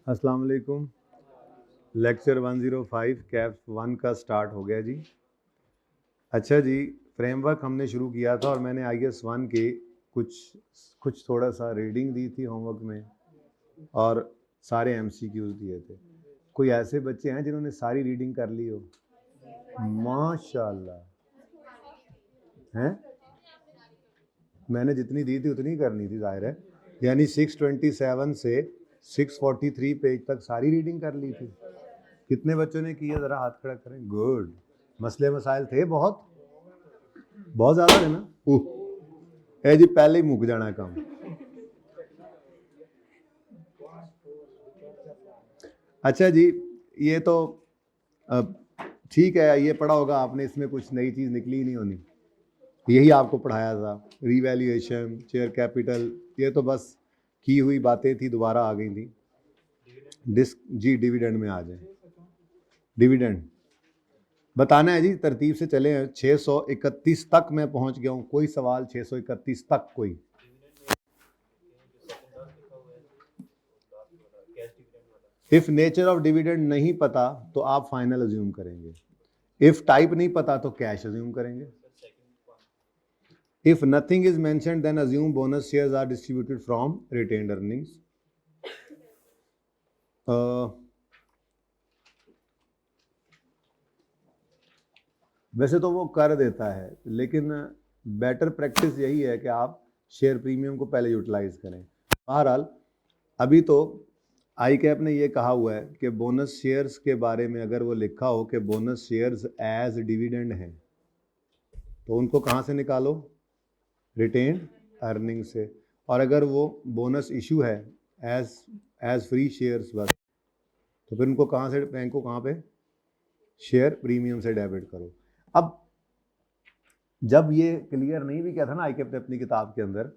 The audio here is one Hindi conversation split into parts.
अस्सलाम वालेकुम। लेक्चर 105 कैप्स 1 का स्टार्ट हो गया जी। अच्छा जी, फ्रेमवर्क हमने शुरू किया था और मैंने IS 1 के कुछ थोड़ा सा रीडिंग दी थी होमवर्क में और सारे MCQs दिए थे। कोई ऐसे बच्चे हैं जिन्होंने सारी रीडिंग कर ली हो? माशाल्लाह। हैं? मैंने जितनी दी थी उतनी करनी थी, जाहिर है। यानी 627 से 643 पेज तक सारी रीडिंग कर ली थी। कितने बच्चों ने किया, ज़रा हाथ खड़ा करें। गुड। मसले मसाइल थे बहुत ज़्यादा थे ना। ए जी पहले ही मुक जाना काम। अच्छा जी, ये तो ठीक है, ये पढ़ा होगा आपने, इसमें कुछ नई चीज़ निकली ही नहीं होनी। यही आपको पढ़ाया था, रीवैल्यूएशन, शेयर कैपिटल, ये तो बस की हुई बातें थी, दोबारा आ गई थी। जी डिविडेंड में आ जाए। डिविडेंड बताना है जी, तरतीब से चले। 631 तक मैं पहुंच गया हूं। कोई सवाल 631 तक? कोई? इफ नेचर ऑफ डिविडेंड नहीं पता तो आप फाइनल अज्यूम करेंगे। इफ टाइप नहीं पता तो कैश अज्यूम करेंगे। If nothing is mentioned then assume bonus shares are distributed from retained earnings. वैसे तो वो कर देता है, लेकिन बेटर प्रैक्टिस यही है कि आप शेयर प्रीमियम को पहले यूटिलाइज करें। बहरहाल अभी तो आई कैप ने ये कहा हुआ है कि बोनस शेयर्स के बारे में अगर वो लिखा हो कि बोनस शेयर्स एज डिविडेंड हैं, तो उनको कहाँ से निकालो? रिटेन्ड अर्निंग से। और अगर वो बोनस इशू है एज फ्री शेयर्स बस, तो फिर उनको कहाँ से, बैंक को कहाँ पे? शेयर प्रीमियम से डेबिट करो। अब जब ये क्लियर नहीं भी किया था ना आईकेप ने अपनी किताब के अंदर,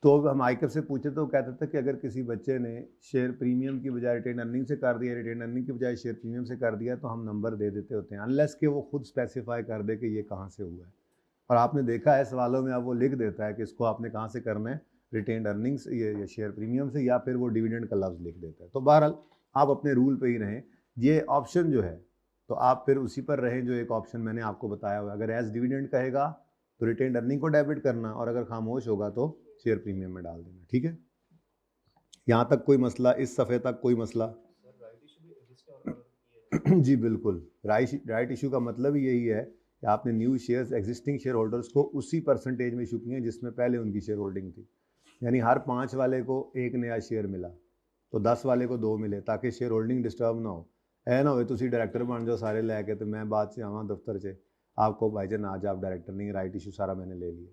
तो हम आईकेप से पूछे तो कहते थे कि अगर किसी बच्चे ने शेयर प्रीमियम की बजाय रिटेन अर्निंग से कर दिया, रिटेन अर्निंग की बजाय शेयर प्रीमियम से कर दिया, तो हम नंबर दे देते होते हैं, अनलेस कि वो खुद स्पेसिफाई कर दे कि ये कहाँ से हुआ है। और आपने देखा है सवालों में अब वो लिख देता है कि इसको आपने कहाँ से करना है, रिटेन अर्निंग्स ये शेयर प्रीमियम से, या फिर वो डिविडेंड का लफ्ज़ लिख देता है। तो बहरहाल आप अपने रूल पे ही रहें। ये ऑप्शन जो है तो आप फिर उसी पर रहें जो एक ऑप्शन मैंने आपको बताया हुआ है। अगर एज डिविडेंड कहेगा तो रिटेन अर्निंग को डेबिट करना, और अगर खामोश होगा तो शेयर प्रीमियम में डाल देना। ठीक है, यहाँ तक कोई मसला? इस सफ़े तक कोई मसला? जी बिल्कुल, राइट इशू का मतलब ही यही है कि आपने new shares existing share holders को उसी परसेंटेज में इशू किए जिसमें पहले उनकी शेयर होल्डिंग थी। यानी हर 5 वाले को एक नया शेयर मिला तो 10 वाले को 2 मिले, ताकि शेयर होल्डिंग डिस्टर्ब ना हो। ऐ ना हो तुसी डायरैक्टर बन जाओ सारे लैके, तो मैं बाद से आवा दफ्तर से आपको भाईजान आज आप डायरेक्टर नहीं, राइट इशू सारा मैंने ले लिया।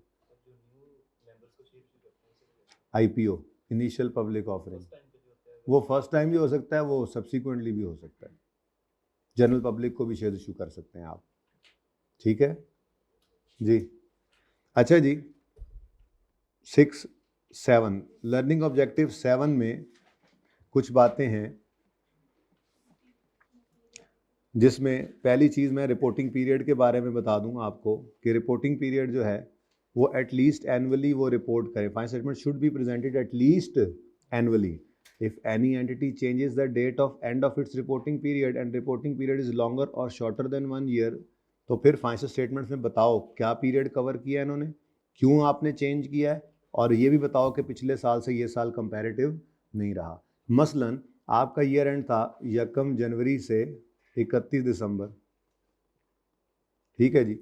IPO, इनिशियल पब्लिक ऑफरिंग, वो फर्स्ट टाइम भी हो सकता है, वो सब्सिक्वेंटली भी हो सकता है। जनरल पब्लिक को भी शेयर इशू कर सकते हैं आप। ठीक है जी। अच्छा जी, 6-7 लर्निंग ऑब्जेक्टिव 7 में कुछ बातें हैं, जिसमें पहली चीज़ मैं रिपोर्टिंग पीरियड के बारे में बता दूं आपको कि रिपोर्टिंग पीरियड जो है वो एटलीस्ट एनुअली वो रिपोर्ट करे। Financial statement should be presented at least annually. If any entity changes the date of end of its reporting period and reporting period is longer और शॉर्टर देन 1 ईयर, तो फिर फाइनेंशियल स्टेटमेंट्स में बताओ क्या पीरियड कवर किया है इन्होंने, क्यों आपने चेंज किया है, और ये भी बताओ कि पिछले साल से ये साल कंपैरेटिव नहीं रहा। मसलन आपका ईयर एंड था 1 जनवरी से 31 दिसंबर, ठीक है जी।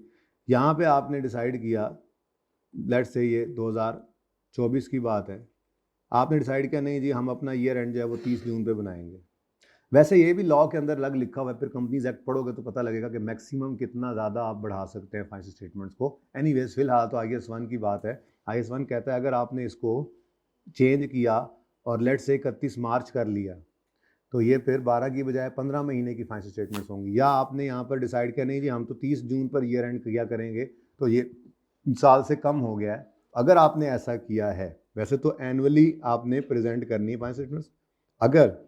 यहाँ पे आपने डिसाइड किया, लेट्स से ये 2024 की बात है, आपने डिसाइड किया नहीं जी हम अपना ईयर एंड जो है वो 30 जून पे बनाएंगे। वैसे ये भी लॉ के अंदर अलग लिखा हुआ है, फिर कंपनीज एक्ट पढ़ोगे तो पता लगेगा कि मैक्सिमम कितना ज़्यादा आप बढ़ा सकते हैं फाइनेंशियल स्टेटमेंट्स को। एनीवेज फिलहाल तो IS 1 की बात है। IS 1 कहता है अगर आपने इसको चेंज किया और लेट्स से 31 मार्च कर लिया, तो ये फिर 12 की बजाय 15 महीने की फाइनेंशियल स्टेटमेंट्स होंगी। या आपने यहाँ पर डिसाइड किया नहीं जी हम तो 30 जून पर ईयर एंड किया करेंगे, तो ये साल से कम हो गया है। अगर आपने ऐसा किया है, वैसे तो एनुअली आपने प्रेजेंट करनी है फाइनेंशियल स्टेटमेंट्स। अगर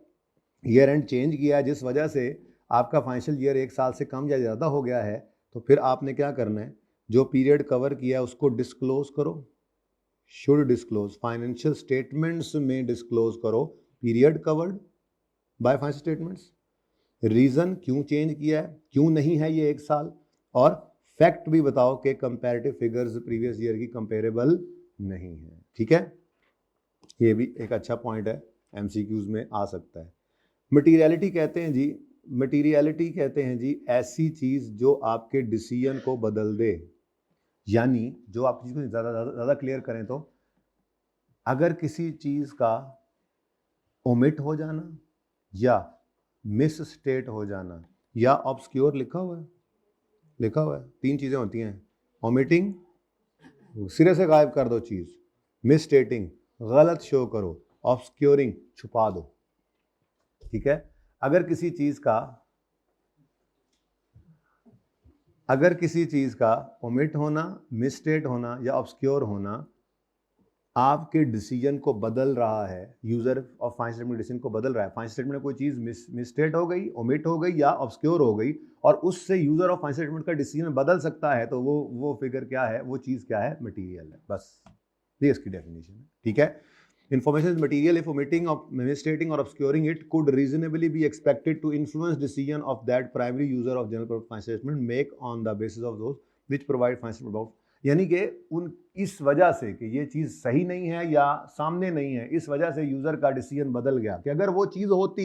ईयर एंड चेंज किया है जिस वजह से आपका फाइनेंशियल ईयर 1 साल से कम या ज़्यादा हो गया है, तो फिर आपने क्या करना है, जो पीरियड कवर किया है उसको डिस्क्लोज करो। शुड डिस्क्लोज, फाइनेंशियल स्टेटमेंट्स में डिस्क्लोज करो period covered by financial statements, reason क्यों चेंज किया है, क्यों नहीं है ये 1 साल, और फैक्ट भी बताओ कि कंपैरेटिव फिगर्स प्रीवियस ईयर की कंपेरेबल नहीं है। ठीक है, ये भी एक अच्छा पॉइंट है, एमसीक्यूज में आ सकता है। मटीरियलिटी कहते हैं जी, मटीरियलिटी कहते हैं जी ऐसी चीज जो आपके डिसीजन को बदल दे, यानी जो आप चीज को ज्यादा क्लियर करें तो अगर किसी चीज का ओमिट हो जाना या मिस स्टेट हो जाना या ऑब्सक्योर लिखा हुआ है, 3 चीजें होती हैं, ओमिटिंग सिरे से गायब कर दो चीज, मिस स्टेटिंग गलत शो करो, ऑब्सक्योरिंग छुपा दो। ठीक है, अगर किसी चीज का ओमिट होना, मिस स्टेट होना या ऑब्सक्योर होना आपके डिसीजन को बदल रहा है, user of financial statement decision को बदल रहा है, फाइनेंशियल स्टेटमेंट में कोई चीज मिसस्टेट हो गई, ओमिट हो गई या ऑब्सक्योर हो गई और उससे यूजर ऑफ फाइनेंशियल स्टेटमेंट का डिसीजन बदल सकता है, तो वो फिगर क्या है, वो चीज क्या है, मटेरियल है। बस ये इसकी डेफिनेशन है। ठीक है, information is material if omitting of misstating or obscuring it could reasonably be expected to influence decision of that primary user of general purpose financial statement make on the basis of those which provide financial about, यानी कि उन इस वजह से कि ये चीज़ सही नहीं है या सामने नहीं है, इस वजह से यूज़र का डिसीजन बदल गया कि अगर वो चीज़ होती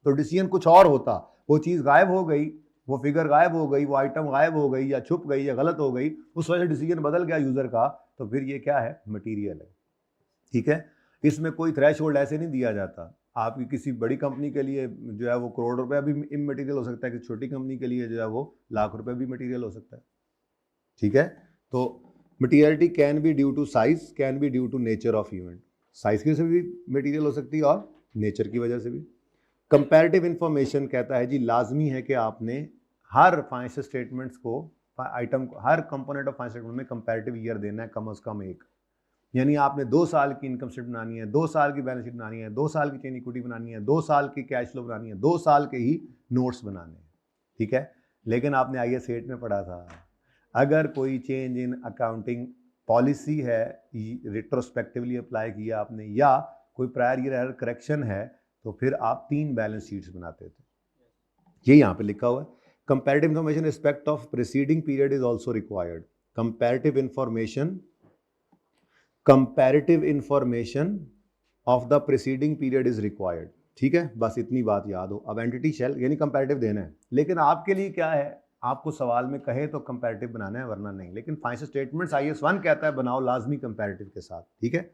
तो डिसीजन कुछ और होता, वो चीज़ गायब हो गई, वो फिगर गायब हो गई, वो आइटम गायब हो गई या छुप गई या गलत हो गई, उस वजह से डिसीजन बदल गया यूज़र का, तो फिर ये क्या है, मटीरियल है। ठीक है, इसमें कोई थ्रेशोल्ड ऐसे नहीं दिया जाता, आपकी किसी बड़ी कंपनी के लिए जो है वो करोड़ रुपया भी इमटेरियल हो सकता है, कि छोटी कंपनी के लिए जो है वो लाख रुपए भी मटेरियल हो सकता है। ठीक है, तो materiality can be due to size, can be due to nature of event, size की वजह से भी मटीरियल हो सकती है और नेचर की वजह से भी। कंपैरेटिव इंफॉर्मेशन कहता है जी लाजमी है कि आपने हर फाइनेंशियल स्टेटमेंट्स को, आइटम को, हर कंपोनेंट ऑफ फाइनेंशियल स्टेटमेंट में कंपैरेटिव ईयर देना है कम से कम एक, यानी आपने 2 साल की इनकम स्टेटमेंट बनानी है, 2 साल की बैलेंस शीट बनानी है, 2 साल की चेन इक्विटी बनानी है, 2 साल की कैश फ्लो बनानी है, 2 साल के ही नोट्स बनाने हैं। ठीक है, लेकिन आपने IAS 8 में पढ़ा था, अगर कोई चेंज इन अकाउंटिंग पॉलिसी है, रिट्रोस्पेक्टिवली अप्लाई किया आपने, या कोई प्रायर ईयर एरर करेक्शन है, तो फिर आप 3 बैलेंस शीट्स बनाते थे। ये यहाँ पे लिखा हुआ है। Comparative information respect of preceding period is also required. Comparative information of the preceding period is required. ठीक है, बस इतनी बात याद हो। अब एंटिटी शेल यानी कंपैरेटिव देना है, लेकिन आपके लिए क्या है, आपको सवाल में कहे तो कंपैरेटिव बनाना है वरना नहीं, लेकिन फाइनेंशियल स्टेटमेंट्स IAS 1 कहता है बनाओ लाजमी कंपैरेटिव के साथ। ठीक है,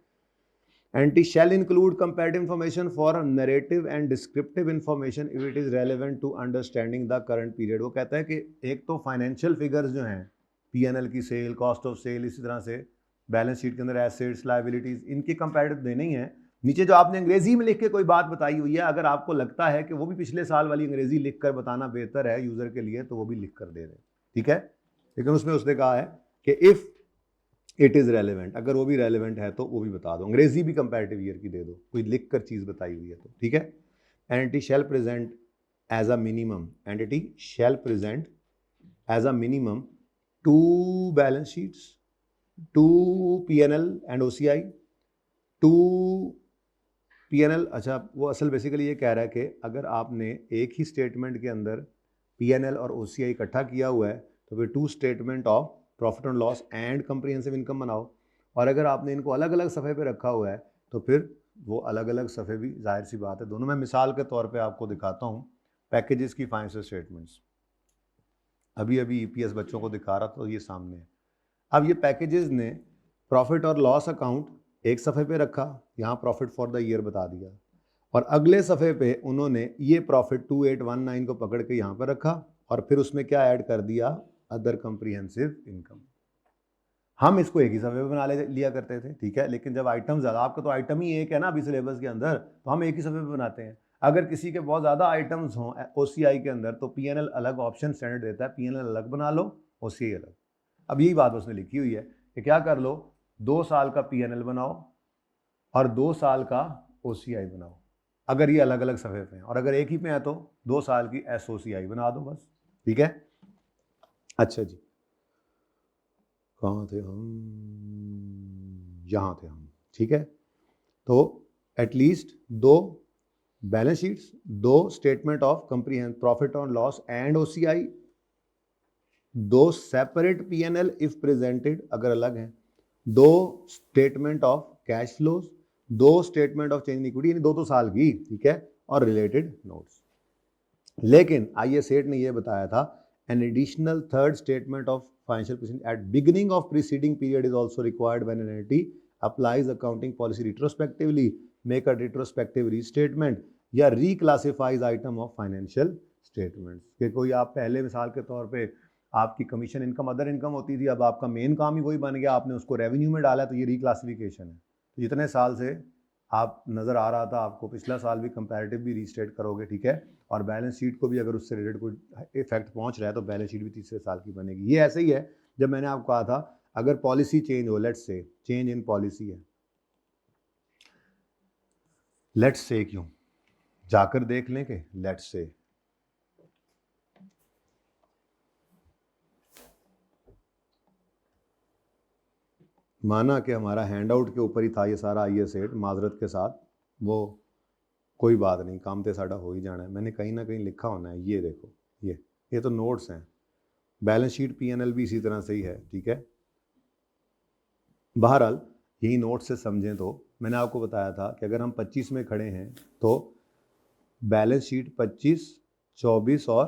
entity shall include comparative information for narrative and descriptive information if it is relevant to understanding the current period. वो कहता है कि एक तो फाइनेंशियल फिगर्स जो हैं, P&L की सेल, कॉस्ट ऑफ सेल, इसी तरह से बैलेंस शीट के अंदर एसेट्स, लायबिलिटीज, इनके कंपैरेटिव देने ही है। नीचे जो आपने अंग्रेजी में लिख के कोई बात बताई हुई है, अगर आपको लगता है कि वो भी पिछले साल वाली अंग्रेजी लिख कर बताना बेहतर है यूजर के लिए, तो वो भी लिख कर दे दें। ठीक है, लेकिन उसमें उसने कहा है कि इफ इट इज रेलेवेंट, अगर वो भी रेलेवेंट है तो वो भी बता दो, अंग्रेजी भी कंपैरेटिव ईयर की दे दो, कोई लिख कर चीज बताई हुई है तो। ठीक है, entity shall present as a minimum, entity shall present as a minimum 2 balance sheets, 2 P&L and OCI, 2 P&L। अच्छा, वो असल बेसिकली ये कह रहा है कि अगर आपने एक ही स्टेटमेंट के अंदर P&L और OCI इकट्ठा किया हुआ है, तो फिर 2 statement of profit and loss and comprehensive income बनाओ, और अगर आपने इनको अलग अलग सफ़े पे रखा हुआ है, तो फिर वो अलग अलग सफ़े भी, जाहिर सी बात है दोनों। मैं मिसाल के तौर पे आपको दिखाता हूँ पैकेजेस की फाइनेंशियल स्टेटमेंट्स, अभी अभी EPS बच्चों को दिखा रहा था, तो ये सामने है। अब ये पैकेजेस ने प्रॉफिट और लॉस अकाउंट एक सफ़े पे रखा, यहाँ प्रॉफिट फॉर द ईयर बता दिया, और अगले सफ़े पे उन्होंने ये प्रॉफिट 2819 को पकड़ के यहाँ पर रखा, और फिर उसमें क्या ऐड कर दिया, अदर कंप्रीहेंसिव इनकम। हम इसको एक ही सफ़े पे बना लिया करते थे। ठीक है, लेकिन जब आइटम ज़्यादा, आपका तो आइटम ही एक है ना अभी सिलेबस के अंदर, तो हम एक ही सफ़े पे बनाते हैं। अगर किसी के बहुत ज़्यादा आइटम्स हों OCI के अंदर, तो P&L अलग ऑप्शन स्टैंडर्ड देता है, P&L अलग बना लो, OCI अलग। अब यही बात उसने लिखी हुई है कि क्या कर लो, 2 साल का P&L बनाओ और 2 साल का OCI बनाओ, अगर ये अलग अलग सफ़े पे हैं, और अगर एक ही पे है तो 2 साल की SOCI बना दो बस। ठीक है, अच्छा जी, कहाँ थे हम, यहाँ थे हम। ठीक है, तो at least 2 balance sheets, 2 statement of comprehensive profit और loss and OCI, 2 separate P&L if presented अगर अलग हैं, 2 स्टेटमेंट ऑफ कैश फ्लोज, 2 स्टेटमेंट ऑफ चेंज इन इक्विटी, यानी 2 साल की, ठीक है, और रिलेटेड नोट्स। लेकिन आईए सेठ ने यह बताया था an additional third statement of financial position at beginning of preceding period is also required when an entity applies accounting policy retrospectively, make a retrospective restatement या रिक्लासिफाइज आइटम ऑफ फाइनेंशियल स्टेटमेंट्स। कि कोई आप पहले मिसाल के तौर पे आपकी कमीशन इनकम अदर इनकम होती थी, अब आपका मेन काम ही वही बन गया, आपने उसको रेवेन्यू में डाला, तो ये रिक्लासिफिकेशन है। तो जितने साल से आप नज़र आ रहा था आपको, पिछला साल भी कंपैरेटिव भी रीस्टेट करोगे, ठीक है, और बैलेंस शीट को भी अगर उससे रिलेटेड कोई इफेक्ट पहुंच रहा है तो बैलेंस शीट भी तीसरे साल की बनेगी। ये ऐसे ही है जब मैंने आपको कहा था अगर पॉलिसी चेंज हो, let's say change in policy है, लेट्स से क्यों, जाकर देख लें कि लेट्स से माना कि हमारा हैंड आउट के ऊपर ही था ये सारा आईए सेट माजरत के साथ, वो कोई बात नहीं, काम तो साड़ा हो ही जाना है, मैंने कहीं ना कहीं लिखा होना है, ये देखो ये तो नोट्स हैं, बैलेंस शीट P&L भी इसी तरह से ही है, ठीक है। बहरहाल यही नोट से समझें तो मैंने आपको बताया था कि अगर हम 25 में खड़े हैं तो बैलेंस शीट 25, 24 और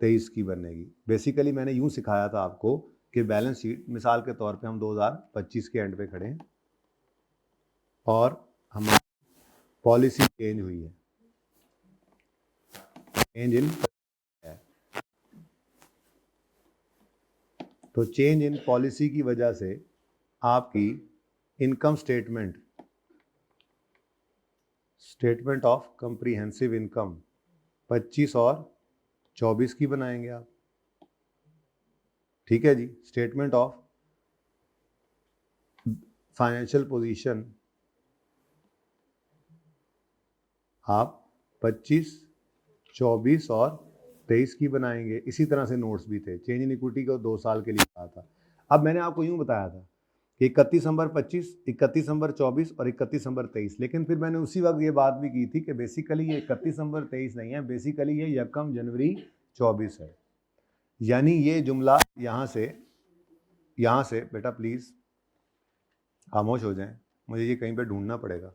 23 की बनेगी। बेसिकली मैंने यूं सिखाया था आपको कि बैलेंस शीट मिसाल के तौर पे हम 2025 के एंड पे खड़े हैं और हमारी पॉलिसी चेंज हुई है, चेंज इन है, तो चेंज इन पॉलिसी की वजह से आपकी income statement of comprehensive income 25 और 24 की बनाएंगे आप, ठीक है जी। स्टेटमेंट ऑफ फाइनेंशियल पोजीशन आप 25, 24 और 23 की बनाएंगे। इसी तरह से नोट्स भी थे, चेंज इन इक्विटी को 2 साल के लिए कहा था। अब मैंने आपको यूं बताया था कि 31 दिसंबर 25, 31 दिसंबर 24 और 31 दिसंबर 23, लेकिन फिर मैंने उसी वक्त ये बात भी की थी कि बेसिकली ये 31 दिसंबर 23 नहीं है, बेसिकली ये 1 जनवरी 24 है। यानी ये जुमला यहाँ से बेटा प्लीज़ खामोश हो जाएं, मुझे ये कहीं पे ढूंढना पड़ेगा,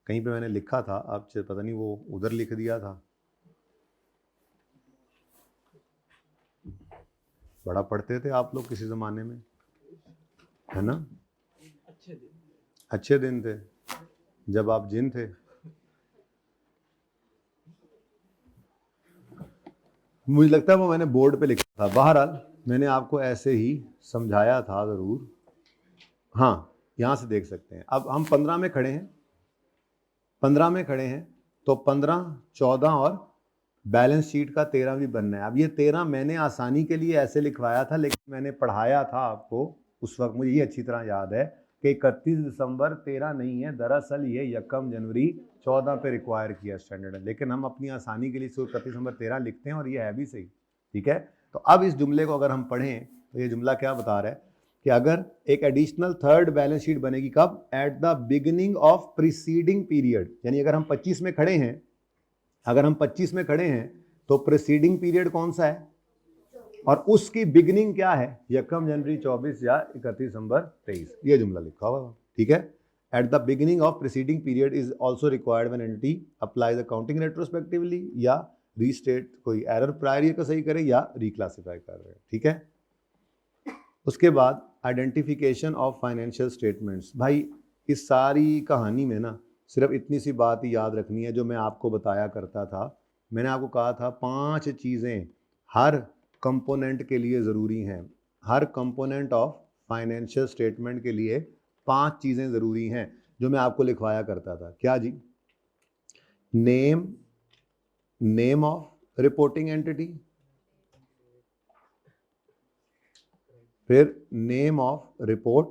कहीं पे मैंने लिखा था, आप पता नहीं वो उधर लिख दिया था। बड़ा पढ़ते थे आप लोग किसी ज़माने में, है ना, अच्छे दिन थे जब आप जिन थे। मुझे लगता है वो मैंने बोर्ड पे लिखा था, बहरहाल मैंने आपको ऐसे ही समझाया था ज़रूर। हाँ, यहाँ से देख सकते हैं। अब हम 15 में खड़े हैं, 15 में खड़े हैं तो 15, 14 और बैलेंस शीट का 13 भी बनना है। अब ये 13 मैंने आसानी के लिए ऐसे लिखवाया था, लेकिन मैंने पढ़ाया था आपको उस वक्त, मुझे ये अच्छी तरह याद है कि 31 दिसंबर 13 नहीं है, दरअसल ये 1 जनवरी 14 पे रिक्वायर किया स्टैंडर्ड है, लेकिन हम अपनी आसानी के लिए 31 दिसंबर 13 लिखते हैं और ये है भी सही, ठीक है। तो अब इस जुमले को अगर हम पढ़ें तो ये जुमला क्या बता रहा है कि अगर एक एडिशनल थर्ड बैलेंस शीट बनेगी कब, at the beginning of preceding period, यानी अगर हम 25 में खड़े हैं, अगर हम 25 में खड़े हैं तो प्रीसीडिंग पीरियड कौन सा है और उसकी बिगिनिंग क्या है, 1 जनवरी 24 या 31 दिसंबर 23, ये जुमला लिखा हुआ, ठीक है। At the beginning of preceding period is also required when entity applies accounting retrospectively या रीस्टेट, कोई एरर प्रायर का सही करे या रिक्लासिफाई कर रहे हैं, ठीक है। उसके बाद आइडेंटिफिकेशन ऑफ फाइनेंशियल स्टेटमेंट्स। भाई इस सारी कहानी में ना सिर्फ इतनी सी बात ही याद रखनी है जो मैं आपको बताया करता था। मैंने आपको कहा था 5 चीज़ें हर कंपोनेंट के लिए ज़रूरी हैं, हर कंपोनेंट ऑफ फाइनेंशियल स्टेटमेंट के लिए 5 चीज़ें ज़रूरी हैं जो मैं आपको लिखवाया करता था। क्या जी? नेम ऑफ रिपोर्टिंग एंटिटी, फिर नेम ऑफ रिपोर्ट,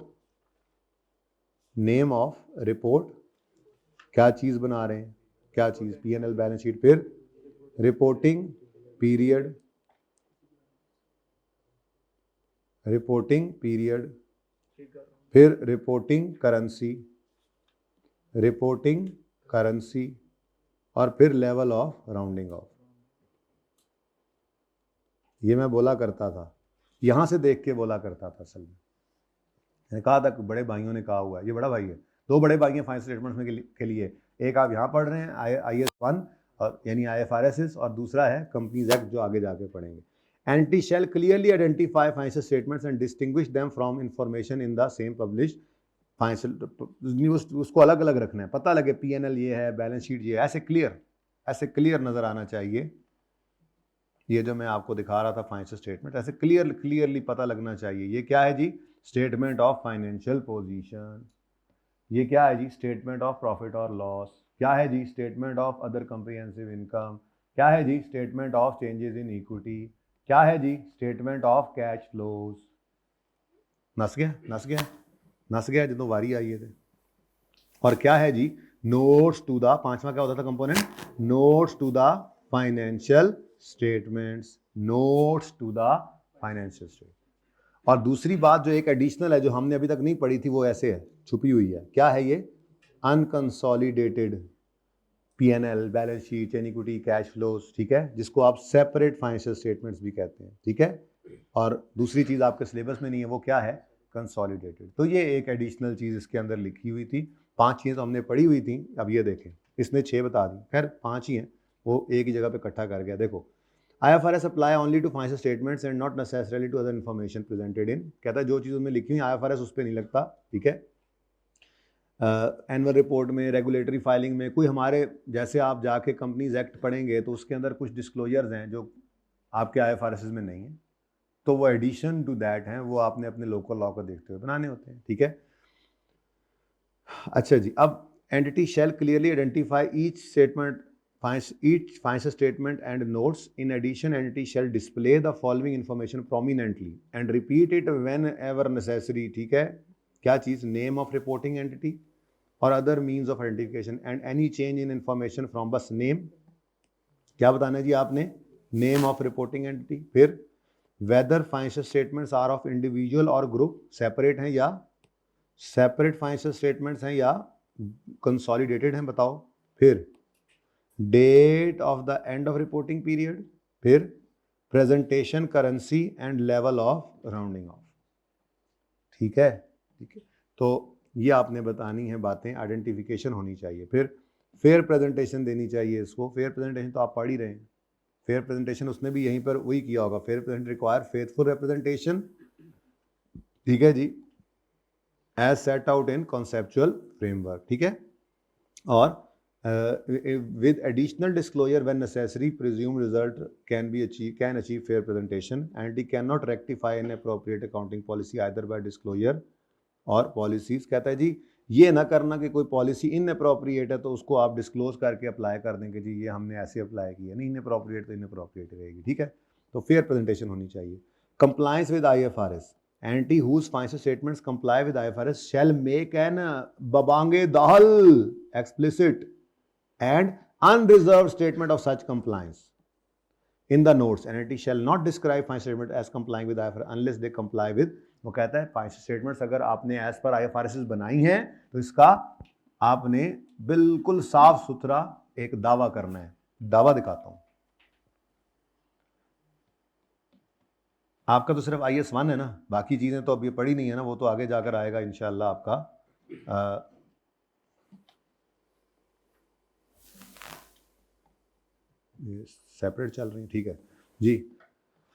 क्या चीज़ बना रहे हैं, क्या चीज़, P&L बैलेंस शीट, फिर रिपोर्टिंग पीरियड, फिर रिपोर्टिंग करेंसी, और फिर लेवल ऑफ राउंडिंग ऑफ। ये मैं बोला करता था, यहाँ से देख के बोला करता था। असल में मैंने कहा था, बड़े भाइयों ने कहा हुआ है, ये बड़ा भाई है, दो बड़े भाई हैं फाइनेंशियल स्टेटमेंट्स में के लिए, एक आप यहाँ पढ़ रहे हैं IAS 1 और यानी IFRS, और दूसरा है कंपनीज एक्ट जो आगे जाके पढ़ेंगे। Entity shall clearly identify financial statements and distinguish them from information in the same published financial. उसको अलग अलग रखना है, पता लगे P&L ये है, बैलेंस शीट ये है, ऐसे क्लियर नजर आना चाहिए। ये जो मैं आपको दिखा रहा था फाइनेंशियल स्टेटमेंट, ऐसे क्लियरली पता लगना चाहिए। ये क्या है जी? Statement of financial position. ये क्या है जी? स्टेटमेंट ऑफ प्रॉफिट और लॉस। क्या है जी? Statement of other comprehensive income. क्या है जी? Statement of changes in equity. क्या है जी? Statement of cash flows. नस गया जो वारी आई है। और क्या है जी? नोट्स टू द, पांचवा क्या होता था component? Notes to the financial statements. Notes to the financial statement. और दूसरी बात जो एक एडिशनल है, जो हमने अभी तक नहीं पढ़ी थी, वो ऐसे है, छुपी हुई है। क्या है ये? Unconsolidated P&L, balance sheet, chain equity, cash flows, ठीक है, जिसको आप सेपरेट फाइनेंशियल स्टेटमेंट्स भी कहते हैं, ठीक है। और दूसरी चीज आपके सिलेबस में नहीं है, वो क्या है? कंसोलिडेटेड। तो ये एक एडिशनल चीज इसके अंदर लिखी हुई थी। 5 चीजें तो हमने पढ़ी हुई थी, अब ये देखें, इसने 6 बता दी, खैर 5 ही हैं, वो एक ही जगह पे इकट्ठा कर गया। देखो, IFRS apply only to financial statements and not necessarily to other information presented in. कहता है जो चीज़ उसमें लिखी हुई IFRS उस पर नहीं लगता, ठीक है। एनुअल रिपोर्ट में, रेगुलेटरी फाइलिंग में, कोई हमारे जैसे आप जाके कंपनीज एक्ट पढ़ेंगे तो उसके अंदर कुछ डिस्क्लोजर्स हैं जो आपके IFRS में नहीं है, तो वो एडिशन टू दैट हैं, वो आपने अपने लोकल लॉ को देखते हुए बनाने होते हैं, ठीक है। अच्छा जी, अब entity shall clearly identify each financial statement and notes. In addition, entity shall display the following information prominently and repeat it whenever necessary, ठीक है। क्या चीज? नेम ऑफ रिपोर्टिंग एंटिटी और other means of identification and any change in information from, बस नेम। क्या बताना है जी आपने? Name of reporting entity. फिर whether financial statements are of individual और ग्रुप, सेपरेट हैं या सेपरेट फाइनेंशियल स्टेटमेंट्स हैं या कंसोलिडेटेड हैं, बताओ। फिर date of the end of reporting period. फिर presentation currency and level of rounding of, ठीक है, ठीक है। तो ये आपने बतानी है बातें, आइडेंटिफिकेशन होनी चाहिए। फिर फेयर प्रेजेंटेशन देनी चाहिए इसको। फेयर प्रेजेंटेशन तो आप पढ़ ही रहे हैं, फेयर प्रेजेंटेशन उसने भी यहीं पर वही किया होगा। Fair present require faithful representation, ठीक है जी, as set out in conceptual framework, ठीक है। और with additional disclosure when necessary, presumed result can achieve fair presentation, and it cannot rectify inappropriate accounting policy either by disclosure और policies। कहता है जी ये ना करना कि कोई पॉलिसी इनअप्रोप्रिएट है तो उसको आप डिस्क्लोज करके अप्लाई कर देंगे, जी ये हमने ऐसे अप्लाई किया, नहीं, इनअप्रोप्रिएट तो इनअप्रोप्रिएट रहेगी, ठीक है। तो फेयर प्रेजेंटेशन होनी चाहिए। Compliance with IFRS, entity whose financial statements comply with IFRS shall make an babange dahal explicit and unreserved statement of such compliance in the notes. Entity shall not describe financial statement as complying with IFRS unless they comply with, वो कहता है फाइनेंशियल स्टेटमेंट्स अगर आपने एज पर IFRS बनाई हैं तो इसका आपने बिल्कुल साफ सुथरा एक दावा करना है। दावा दिखाता हूं, आपका तो सिर्फ IAS 1 है ना, बाकी चीजें तो अभी पढ़ी नहीं है ना, वो तो आगे जाकर आएगा इंशाल्लाह आपका। सेपरेट चल रही है, ठीक है जी।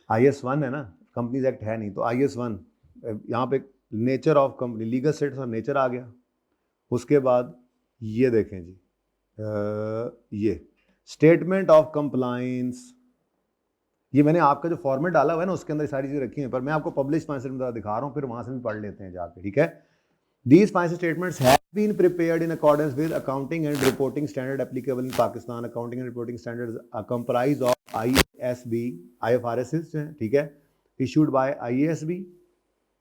IAS 1 है ना, कंपनीज एक्ट है नहीं, तो IAS 1 यहाँ पे nature of company, legal status और नेचर आ गया। उसके बाद ये देखें जी, ये स्टेटमेंट ऑफ कंप्लायंस, ये मैंने आपका जो फॉर्मेट डाला हुआ है ना उसके अंदर सारी चीजें रखी हैं, पर मैं आपको पब्लिश फाइनेंशियल में दिखा रहा हूँ, फिर वहां से भी पढ़ लेते हैं जाके, ठीक है। These financial statements have been prepared in accordance with accounting and reporting standard applicable in Pakistan. Accounting and reporting standards comprise of IFRS, ठीक है, issued by IASB,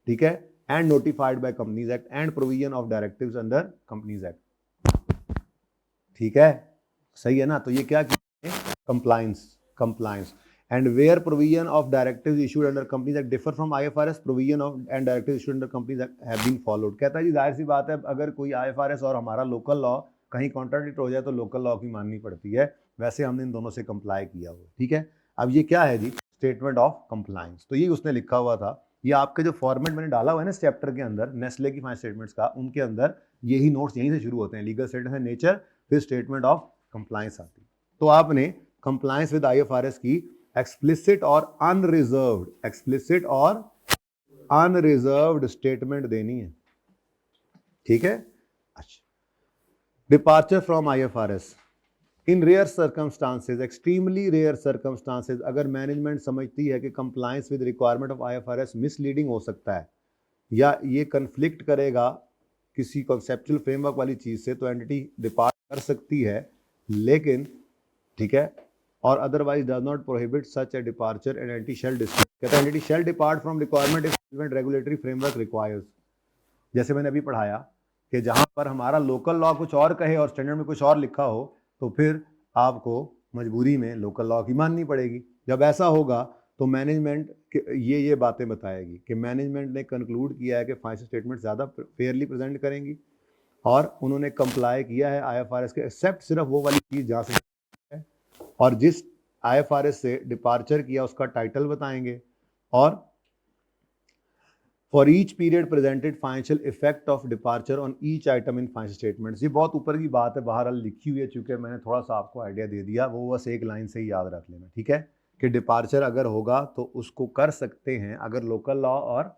ठीक है, and notified by Companies Act and provision of directives under Companies Act, ठीक है, सही है ना। तो ये क्या किया? compliance and where provision of directives issued under Companies Act differ from IFRS, provision of and directives issued under Companies Act have been followed। कहता है जी जाहिर सी बात है, अगर कोई IFRS और हमारा लोकल लॉ कहीं कॉन्ट्राडिक्ट हो जाए तो लोकल लॉ की माननी पड़ती है। वैसे हमने इन दोनों से कंप्लाई किया हुआ, ठीक है। अब ये क्या है जी, स्टेटमेंट ऑफ कंप्लायंस। तो ये उसने लिखा हुआ था, ये आपके जो फॉर्मेट मैंने डाला हुआ है ना इस चैप्टर के अंदर, नेस्ले की 5 स्टेटमेंट्स का, उनके अंदर यही नोट्स यहीं से शुरू होते हैं। लीगल स्टेटमेंट है नेचर, फिर स्टेटमेंट ऑफ कंप्लायंस आती है। तो आपने कंप्लायंस विद आईएफआरएस की एक्सप्लिसिट और अनरिजर्व्ड स्टेटमेंट देनी है, ठीक है। अच्छा, departure from IFRS in rare circumstances, extremely rare circumstances, अगर मैनेजमेंट समझती है कि compliance with requirement of IFRS misleading हो सकता है या ये कन्फ्लिक्ट करेगा किसी कॉन्सेप्चुअल फ्रेमवर्क वाली चीज से, तो एंटिटी डिपार्ट कर सकती है, लेकिन ठीक है, और otherwise does not prohibit such a departure and entity shall कहता है entity shall depart from requirement if regulatory framework requires. जैसे मैंने अभी पढ़ाया कि जहां पर हमारा लोकल लॉ कुछ और कहे और स्टैंडर्ड में कुछ और लिखा हो, तो फिर आपको मजबूरी में लोकल लॉ की माननी पड़ेगी। जब ऐसा होगा तो मैनेजमेंट ये बातें बताएगी कि मैनेजमेंट ने कंक्लूड किया है कि फाइनेंशियल स्टेटमेंट ज़्यादा फेयरली प्रेजेंट करेंगी, और उन्होंने कंप्लाई किया है आईएफआरएस के, एक्सेप्ट सिर्फ वो वाली चीज़ जहाँ से है, और जिस आईएफआरएस से डिपार्चर किया उसका टाइटल बताएंगे, और for each period presented financial effect of departure on each item in financial statements. ये बहुत ऊपर की बात है, बहरहाल लिखी हुई है, चूंकि मैंने थोड़ा सा आपको आइडिया दे दिया, वो बस एक लाइन से ही याद रख लेना, ठीक है, कि डिपार्चर अगर होगा तो उसको कर सकते हैं। अगर लोकल लॉ और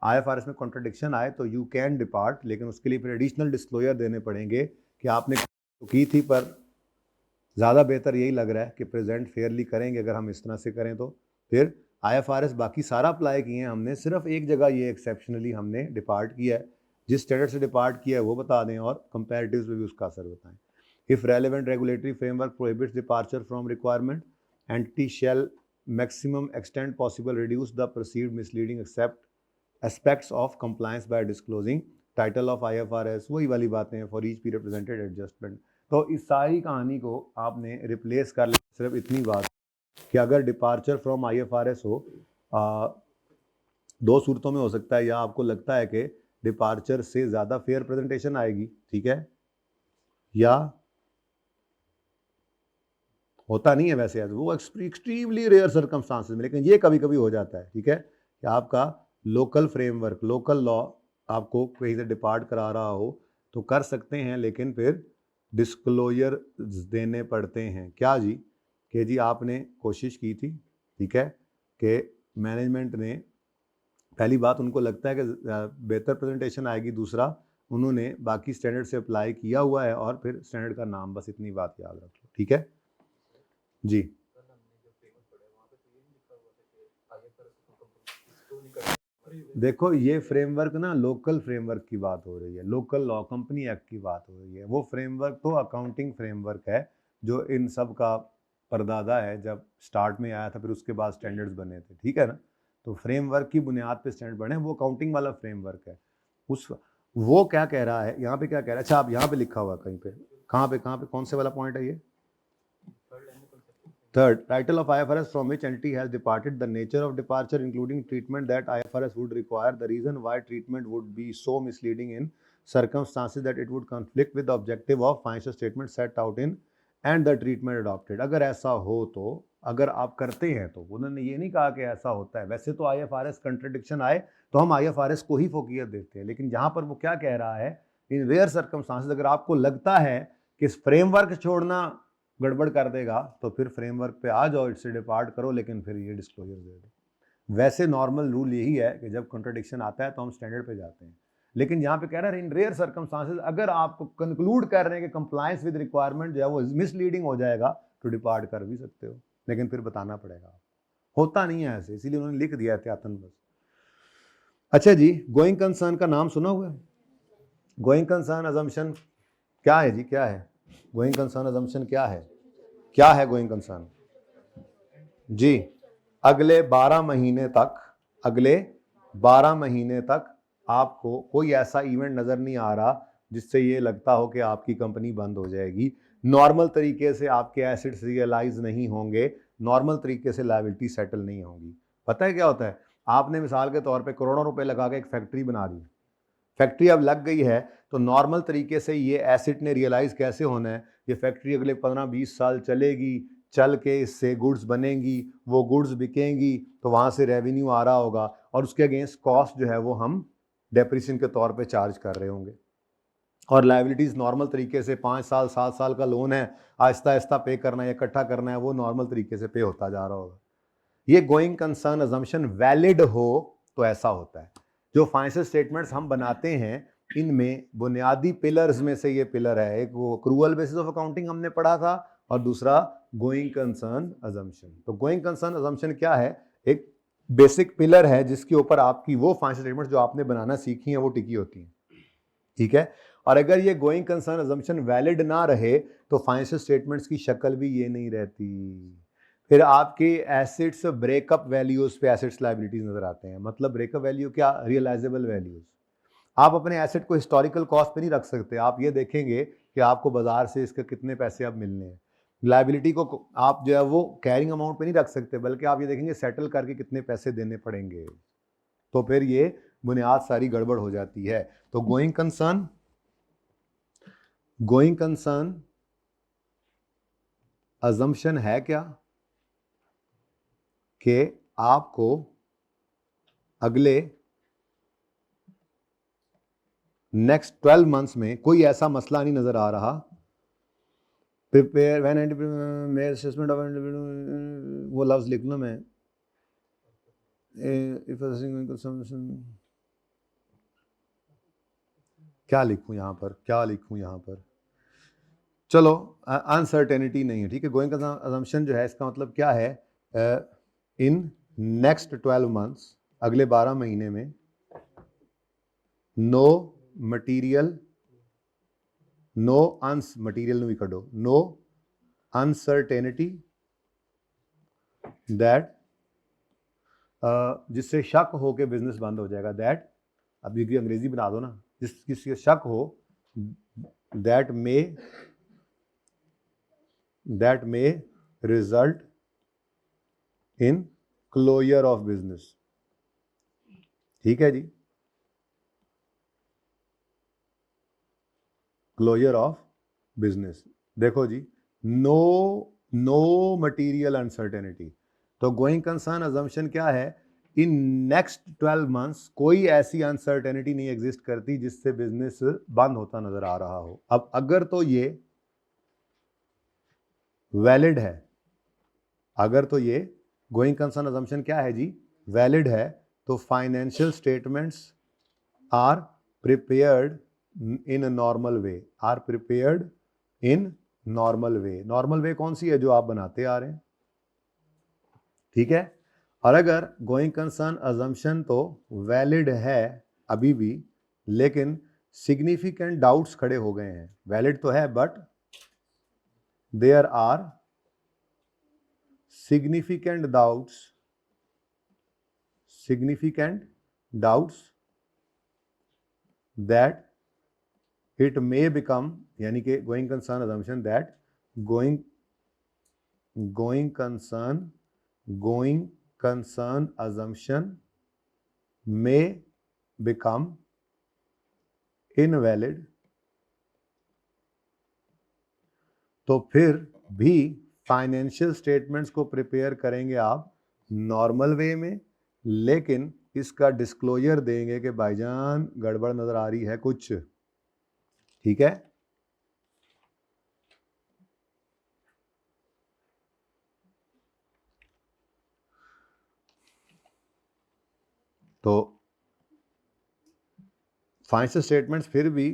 आईएफआरएस में कॉन्ट्रडिक्शन आए तो यू कैन डिपार्ट, लेकिन उसके लिए फिर एडिशनल डिस्क्लोजर देने पड़ेंगे कि आपने तो की थी, पर ज़्यादा बेहतर यही लग रहा है कि प्रेजेंट फेयरली करेंगे। अगर हम इस तरह से करें तो फिर आईएफआरएस बाकी सारा अप्लाई किए हैं हमने, सिर्फ एक जगह ये एक्सेप्शनली हमने डिपार्ट किया है, जिस स्टैंडर्ड से डिपार्ट किया है वो बता दें और कंपैरेटिव्स में भी उसका असर बताएं। If relevant regulatory framework prohibits departure from requirement, entity shall maximum extent possible reduce the perceived misleading aspects of compliance by disclosing title of IFRS. वही वाली बातें हैं, for each period presented adjustment. तो इस सारी कहानी को आपने रिप्लेस कर लिया, सिर्फ इतनी बात कि अगर डिपार्चर फ्रॉम आईएफआरएस हो, दो सूरतों में हो सकता है, या आपको लगता है कि डिपार्चर से ज़्यादा फेयर प्रेजेंटेशन आएगी, ठीक है, या होता नहीं है वैसे, वो एक्सट्रीमली रेयर सर्कमस्टांसेस में, लेकिन ये कभी कभी हो जाता है, ठीक है, कि आपका लोकल फ्रेमवर्क, लोकल लॉ आपको कहीं से डिपार्ट करा रहा हो तो कर सकते हैं, लेकिन फिर डिस्क्लोजर देने पड़ते हैं। क्या जी, कि जी आपने कोशिश की थी, ठीक है, कि मैनेजमेंट ने, पहली बात उनको लगता है कि बेहतर प्रेजेंटेशन आएगी, दूसरा उन्होंने बाकी स्टैंडर्ड से अप्लाई किया हुआ है, और फिर स्टैंडर्ड का नाम, बस इतनी बात याद रख लो, ठीक है जी। देखो ये फ्रेमवर्क ना लोकल फ्रेमवर्क की बात हो रही है, लोकल लॉ कंपनी एक्ट की बात हो रही है। वो फ्रेमवर्क तो अकाउंटिंग फ्रेमवर्क है जो इन सब का परदादा है, जब स्टार्ट में आया था, फिर उसके बाद स्टैंडर्ड्स बने थे, ठीक है ना। तो फ्रेमवर्क की बुनियाद पे स्टैंडर्ड बने, वो अकाउंटिंग वाला फ्रेमवर्क है। उस वो क्या कह रहा है यहाँ पे, क्या कह रहा है, अच्छा आप यहाँ पे लिखा हुआ कहीं पे, कहाँ पे कौन से वाला पॉइंट है ये, Third, title of IFRS from which entity has departed, the nature of departure including treatment that IFRS would require, the reason why treatment would be so misleading in circumstances that it would conflict with the objective of financial statement set out in, and the treatment adopted। अगर ऐसा हो तो, अगर आप करते हैं तो, उन्होंने ये नहीं कहा कि ऐसा होता है। वैसे तो IFRS कंट्रडिक्शन आए तो हम IFRS को ही फोकियत देते हैं, लेकिन यहाँ पर वो क्या कह रहा है, इन रेयर सर्कमस्टांसेस अगर आपको लगता है कि इस फ्रेमवर्क छोड़ना गड़बड़ कर देगा तो फिर फ्रेमवर्क पे आ जाओ, इससे डिपार्ट करो, लेकिन फिर ये डिस्क्लोजर दे दो। वैसे नॉर्मल रूल यही है कि जब कॉन्ट्रडिक्शन आता है तो हम स्टैंडर्ड पे जाते हैं, लेकिन यहाँ पे कह रहा है इन रेयर सर्कमस्टांसेस अगर आप कंक्लूड कर रहे हैं कि कंप्लायंस विद रिक्वायरमेंट जो है वो मिसलीडिंग हो जाएगा तो डिपार्ट कर भी सकते हो, लेकिन फिर बताना पड़ेगा। होता नहीं है ऐसे, इसीलिए उन्होंने लिख दिया एहतियातन बस। अच्छा जी, गोइंग कंसर्न का नाम सुना हुआ है? गोइंग कंसर्न अजम्पशन क्या है जी, क्या है गोइंग कंसर्न अजम्पशन, क्या है, क्या है गोइंग कंसर्न जी? अगले 12 महीने तक, अगले 12 महीने तक आपको कोई ऐसा इवेंट नजर नहीं आ रहा जिससे ये लगता हो कि आपकी कंपनी बंद हो जाएगी। नॉर्मल तरीके से आपके एसेट्स रियलाइज नहीं होंगे, नॉर्मल तरीके से लायबिलिटी सेटल नहीं होंगी। पता है क्या होता है, आपने मिसाल के तौर पे करोड़ों रुपए लगा के एक फैक्ट्री बना दी, फैक्ट्री अब लग गई है तो नॉर्मल तरीके से ये एसेट ने रियलाइज कैसे होना है, ये फैक्ट्री अगले 15-20 साल चलेगी, चल के इससे गुड्स बनेंगी, वो गुड्स बिकेंगी तो वहाँ से रेवेन्यू आ रहा होगा और उसके अगेंस्ट कॉस्ट जो है वो हम डेप्रिसिएशन के तौर पे चार्ज कर रहे होंगे। और लाइबिलिटीज़ नॉर्मल तरीके से 5 साल 7 साल का लोन है, आहिस्ता आहिस्ता पे करना है या इकट्ठा करना है, वो नॉर्मल तरीके से पे होता जा रहा होगा। ये गोइंग कंसर्न अजम्पशन वैलिड हो तो ऐसा होता है। जो फाइनेंशियल स्टेटमेंट्स हम बनाते हैं इनमें बुनियादी पिलर्स में से ये पिलर है, एक वो एक्रूअल बेसिस ऑफ अकाउंटिंग हमने पढ़ा था और दूसरा गोइंग कंसर्न अजम्पशन। तो गोइंग कंसर्न अजम्पशन क्या है, एक बेसिक पिलर है जिसके ऊपर आपकी वो फाइनेंशियल स्टेटमेंट्स जो आपने बनाना सीखी हैं वो टिकी होती हैं, ठीक है। और अगर ये गोइंग कंसर्न अजम्पशन वैलिड ना रहे तो फाइनेंशियल स्टेटमेंट्स की शक्ल भी ये नहीं रहती, फिर आपके एसेट्स ब्रेकअप वैल्यूज पे एसेट्स लायबिलिटीज नजर आते हैं। मतलब ब्रेकअप वैल्यू क्या, रियलाइजेबल वैल्यूज। आप अपने एसेट को हिस्टोरिकल कॉस्ट पे नहीं रख सकते, आप ये देखेंगे कि आपको बाजार से इसके कितने पैसे अब मिलने हैं। लायबिलिटी को आप जो है वो कैरिंग अमाउंट पे नहीं रख सकते, बल्कि आप ये देखेंगे सेटल करके कितने पैसे देने पड़ेंगे, तो फिर ये बुनियाद सारी गड़बड़ हो जाती है। तो गोइंग कंसर्न अजम्पशन है क्या कि आपको अगले नेक्स्ट 12 मंथ्स में कोई ऐसा मसला नहीं नजर आ रहा, prepare when mayor assessment of, वो लफ्ज लिख लो मैं, क्या लिखूं यहाँ पर, चलो अनसर्टेनिटी नहीं है, ठीक है। गोइंग कंसर्न जो है इसका मतलब क्या है, इन नेक्स्ट 12 मंथ्स, अगले 12 महीने में नो अनसर्टेनिटी दैट, जिससे शक हो के बिजनेस बंद हो जाएगा, दैट, अब ये अंग्रेजी बना दो ना, जिससे शक हो, that may result in closure of business, ठीक है जी, क्लोजर ऑफ बिजनेस। देखो जी, नो मटीरियल अनसर्टेनिटी। तो गोइंग कंसर्न अजम्पशन क्या है, इन नेक्स्ट 12 मंथ्स कोई ऐसी अनसर्टेनिटी नहीं एग्जिस्ट करती जिससे बिजनेस बंद होता नजर आ रहा हो। अब अगर तो ये वैलिड है, अगर तो ये गोइंग कंसर्न अजम्पशन क्या है जी, वैलिड है, तो financial statements are prepared in normal way, normal way कौन सी है, जो आप बनाते आ रहे हैं, ठीक है। और अगर गोइंग कंसर्न अजम्पशन तो वैलिड है अभी भी, लेकिन सिग्निफिकेंट डाउट्स खड़े हो गए हैं, वैलिड तो है but there are significant doubts that it may become, यानी कि going concern assumption that going concern assumption may become invalid, तो फिर भी फाइनेंशियल स्टेटमेंट्स को प्रिपेयर करेंगे आप नॉर्मल वे में, लेकिन इसका डिस्क्लोजर देंगे कि भाईजान गड़बड़ नजर आ रही है कुछ, ठीक है। तो फाइनेंशियल स्टेटमेंट्स फिर भी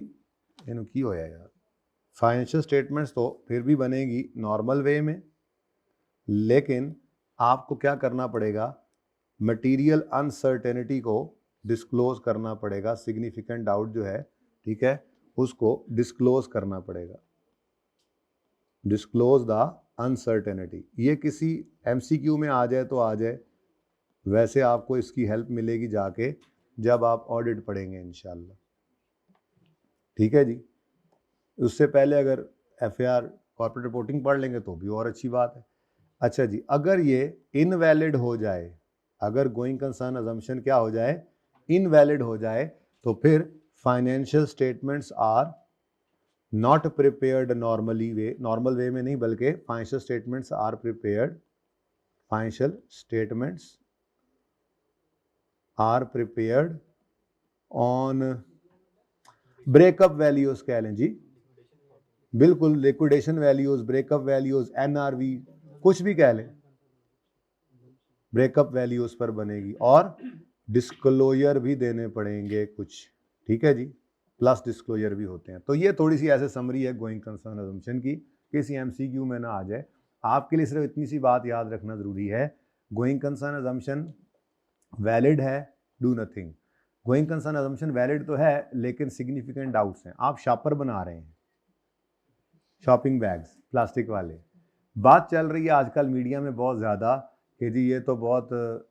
की होया यार, फाइनेंशियल स्टेटमेंट्स तो फिर भी बनेगी नॉर्मल वे में, लेकिन आपको क्या करना पड़ेगा, मटेरियल अनसर्टेनिटी को डिस्क्लोज करना पड़ेगा, सिग्निफिकेंट डाउट जो है, ठीक है, उसको डिस्क्लोज करना पड़ेगा, डिस्क्लोज द अनसर्टेनिटी। ये किसी एमसीक्यू में आ जाए तो आ जाए, वैसे आपको इसकी हेल्प मिलेगी जाके जब आप ऑडिट पढ़ेंगे इंशाल्लाह, ठीक है जी। उससे पहले अगर एफएआर कॉर्पोरेट रिपोर्टिंग पढ़ लेंगे तो भी और अच्छी बात है। अच्छा जी, अगर ये इनवैलिड हो जाए, अगर गोइंग कंसर्न अजम्पशन क्या हो जाए, इनवैलिड हो जाए, तो फिर financial statements are not prepared normally way, normal way में नहीं बल्कि financial statements are prepared, financial statements are prepared on breakup values कह लें जी, बिल्कुल liquidation values, breakup values, NRV, कुछ भी कह लें, ब्रेकअप वैल्यूज पर बनेगी और डिस्क्लोजर भी देने पड़ेंगे कुछ, ठीक है जी, प्लस डिस्क्लोजर भी होते हैं। तो ये थोड़ी सी ऐसे समरी है गोइंग कंसर्न अजम्पशन की, किसी एमसीक्यू में ना आ जाए। आपके लिए सिर्फ इतनी सी बात याद रखना जरूरी है, गोइंग कंसर्न अजम्पशन वैलिड है, do nothing. Going concern assumption valid तो है लेकिन सिग्निफिकेंट डाउट्स हैं। आप शॉपर बना रहे हैं, शॉपिंग बैग्स प्लास्टिक वाले, बात चल रही है आजकल मीडिया में बहुत ज़्यादा कि जी ये तो बहुत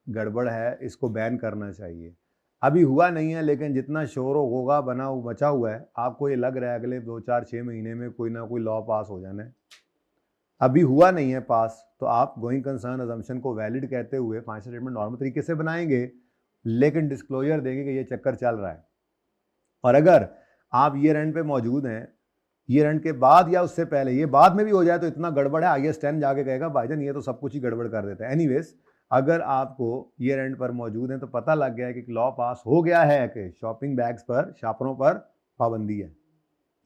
गड़बड़ है, इसको बैन करना चाहिए। अभी हुआ नहीं है लेकिन जितना शोर होगा बना बचा हुआ है, आपको ये लग रहा है अगले 2-4-6 महीने में कोई ना कोई लॉ पास हो जाना है। अभी हुआ नहीं है पास, तो आप गोइंग कंसर्न अजम्पशन को वैलिड कहते हुए फाइनेंशियल स्टेटमेंट नॉर्मल तरीके से बनाएंगे लेकिन डिस्क्लोजर देंगे कि ये चक्कर चल रहा है। और अगर आप ईयर एंड पे मौजूद हैं, ईयर एंड के बाद या उससे पहले, ये बाद में भी हो जाए तो इतना गड़बड़ है, IAS 10 जाके कहेगा भाईजान ये तो सब कुछ ही गड़बड़ कर देता है। एनीवेज, अगर आपको ईयर एंड पर मौजूद हैं तो पता लग गया है कि लॉ पास हो गया है कि शॉपिंग बैग्स पर, शॉपरों पर पाबंदी है,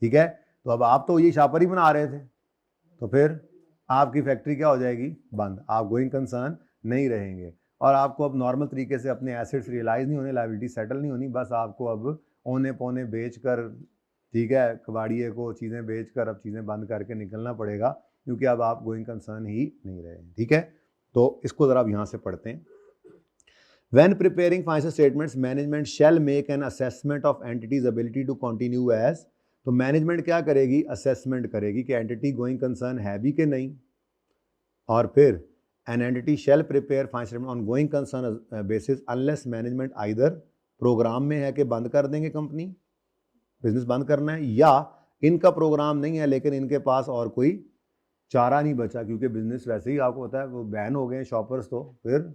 ठीक है, तो अब आप तो ये शॉपर ही बना रहे थे, तो फिर आपकी फैक्ट्री क्या हो जाएगी, बंद, आप गोइंग कंसर्न नहीं रहेंगे और आपको अब नॉर्मल तरीके से अपने एसेट्स रियलाइज नहीं होने, लायबिलिटी सेटल नहीं होनी, बस आपको अब औने पौने बेच कर, ठीक है, कबाड़िए को चीज़ें बेच कर अब चीज़ें बंद करके निकलना पड़ेगा क्योंकि अब आप गोइंग कंसर्न ही नहीं रहे, ठीक है। तो इसको ज़रा अब यहाँ से पढ़ते हैं। When preparing financial statements, management shall make an assessment of entity's ability to continue as, तो मैनेजमेंट क्या करेगी, असेसमेंट करेगी कि एंटिटी गोइंग कंसर्न है भी कि नहीं, और फिर an entity shall prepare financial statement on going concern basis unless management either program में है कि बंद कर देंगे कंपनी, बिजनेस बंद करना है, या इनका प्रोग्राम नहीं है लेकिन इनके पास और कोई चारा नहीं बचा क्योंकि बिजनेस वैसे ही आपको पता है वो बैन हो गए शॉपर्स, तो फिर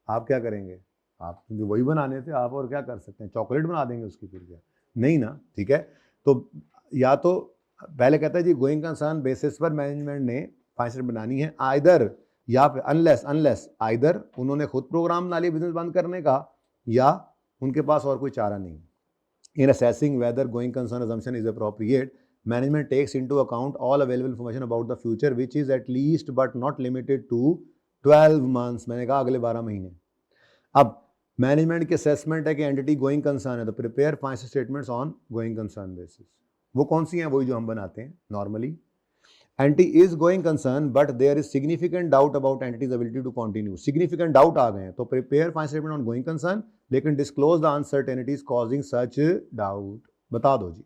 आप क्या करेंगे, आप जो वही बनाने थे आप और क्या कर सकते हैं, चॉकलेट बना देंगे उसकी, फिर क्या, नहीं ना, ठीक है। तो या तो पहले कहता है जी गोइंग कंसर्न बेसिस पर मैनेजमेंट ने फाइनेंशियल बनानी है, आइदर या फिर अनलेस आइदर उन्होंने खुद प्रोग्राम बना लिया बिजनेस बंद करने का या उनके पास और कोई चारा नहीं। In assessing whether going concern assumption is appropriate, management takes into account all available information about the future which is at least but not limited to 12 months, मैंने कहा अगले 12 महीने। अब मैनेजमेंट की असेसमेंट है कि एंटिटी गोइंग कंसर्न है तो prepare financial statements on going concern basis. वो कौन सी हैं, वही जो हम बनाते हैं normally. Entity is going concern but there is significant doubt about entity's ability to continue, significant doubt आ गए हैं तो prepare financial statement on going concern लेकिन disclose the uncertainties causing such doubt, बता दो जी।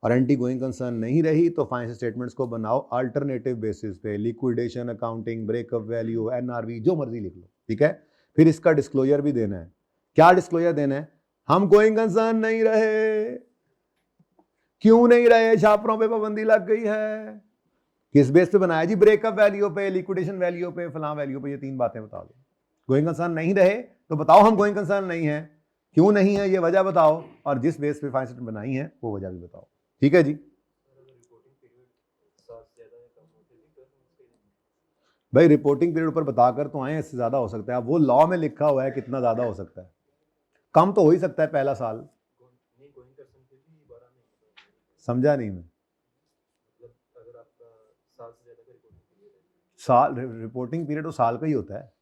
और एंटी गोइंग कंसर्न नहीं रही तो फाइनेंशियल स्टेटमेंट्स को बनाओ अल्टरनेटिव बेसिस पे, liquidation accounting, breakup value, NRV, जो मर्जी लिख लो, ठीक है। फिर इसका डिस्क्लोजर भी देना है। क्या डिस्क्लोजर देना है, हम गोइंग कंसर्न नहीं रहे, क्यों नहीं रहे, छापरों पे पाबंदी लग गई है, किस बेस पे बनाया जी, ब्रेकअप वैल्यू पे, लिक्विडेशन वैल्यू पे, फलां वैल्यू पे, ये 3 बातें बता दो। गोइंग कंसर्न नहीं रहे तो बताओ हम गोइंग कंसर्न नहीं है, क्यों नहीं है ये वजह बताओ, और जिस बेस पे फाइनेंशियल स्टेटमेंट बनाई है वो वजह भी बताओ, ठीक है जी। भाई रिपोर्टिंग पीरियड ऊपर बताकर तो आए, इससे ज्यादा हो सकता है, वो लॉ में लिखा हुआ है कितना ज्यादा हो सकता है, कम तो हो ही सकता है पहला साल, समझा नहीं मैं, साल रिपोर्टिंग पीरियड तो साल का ही होता है,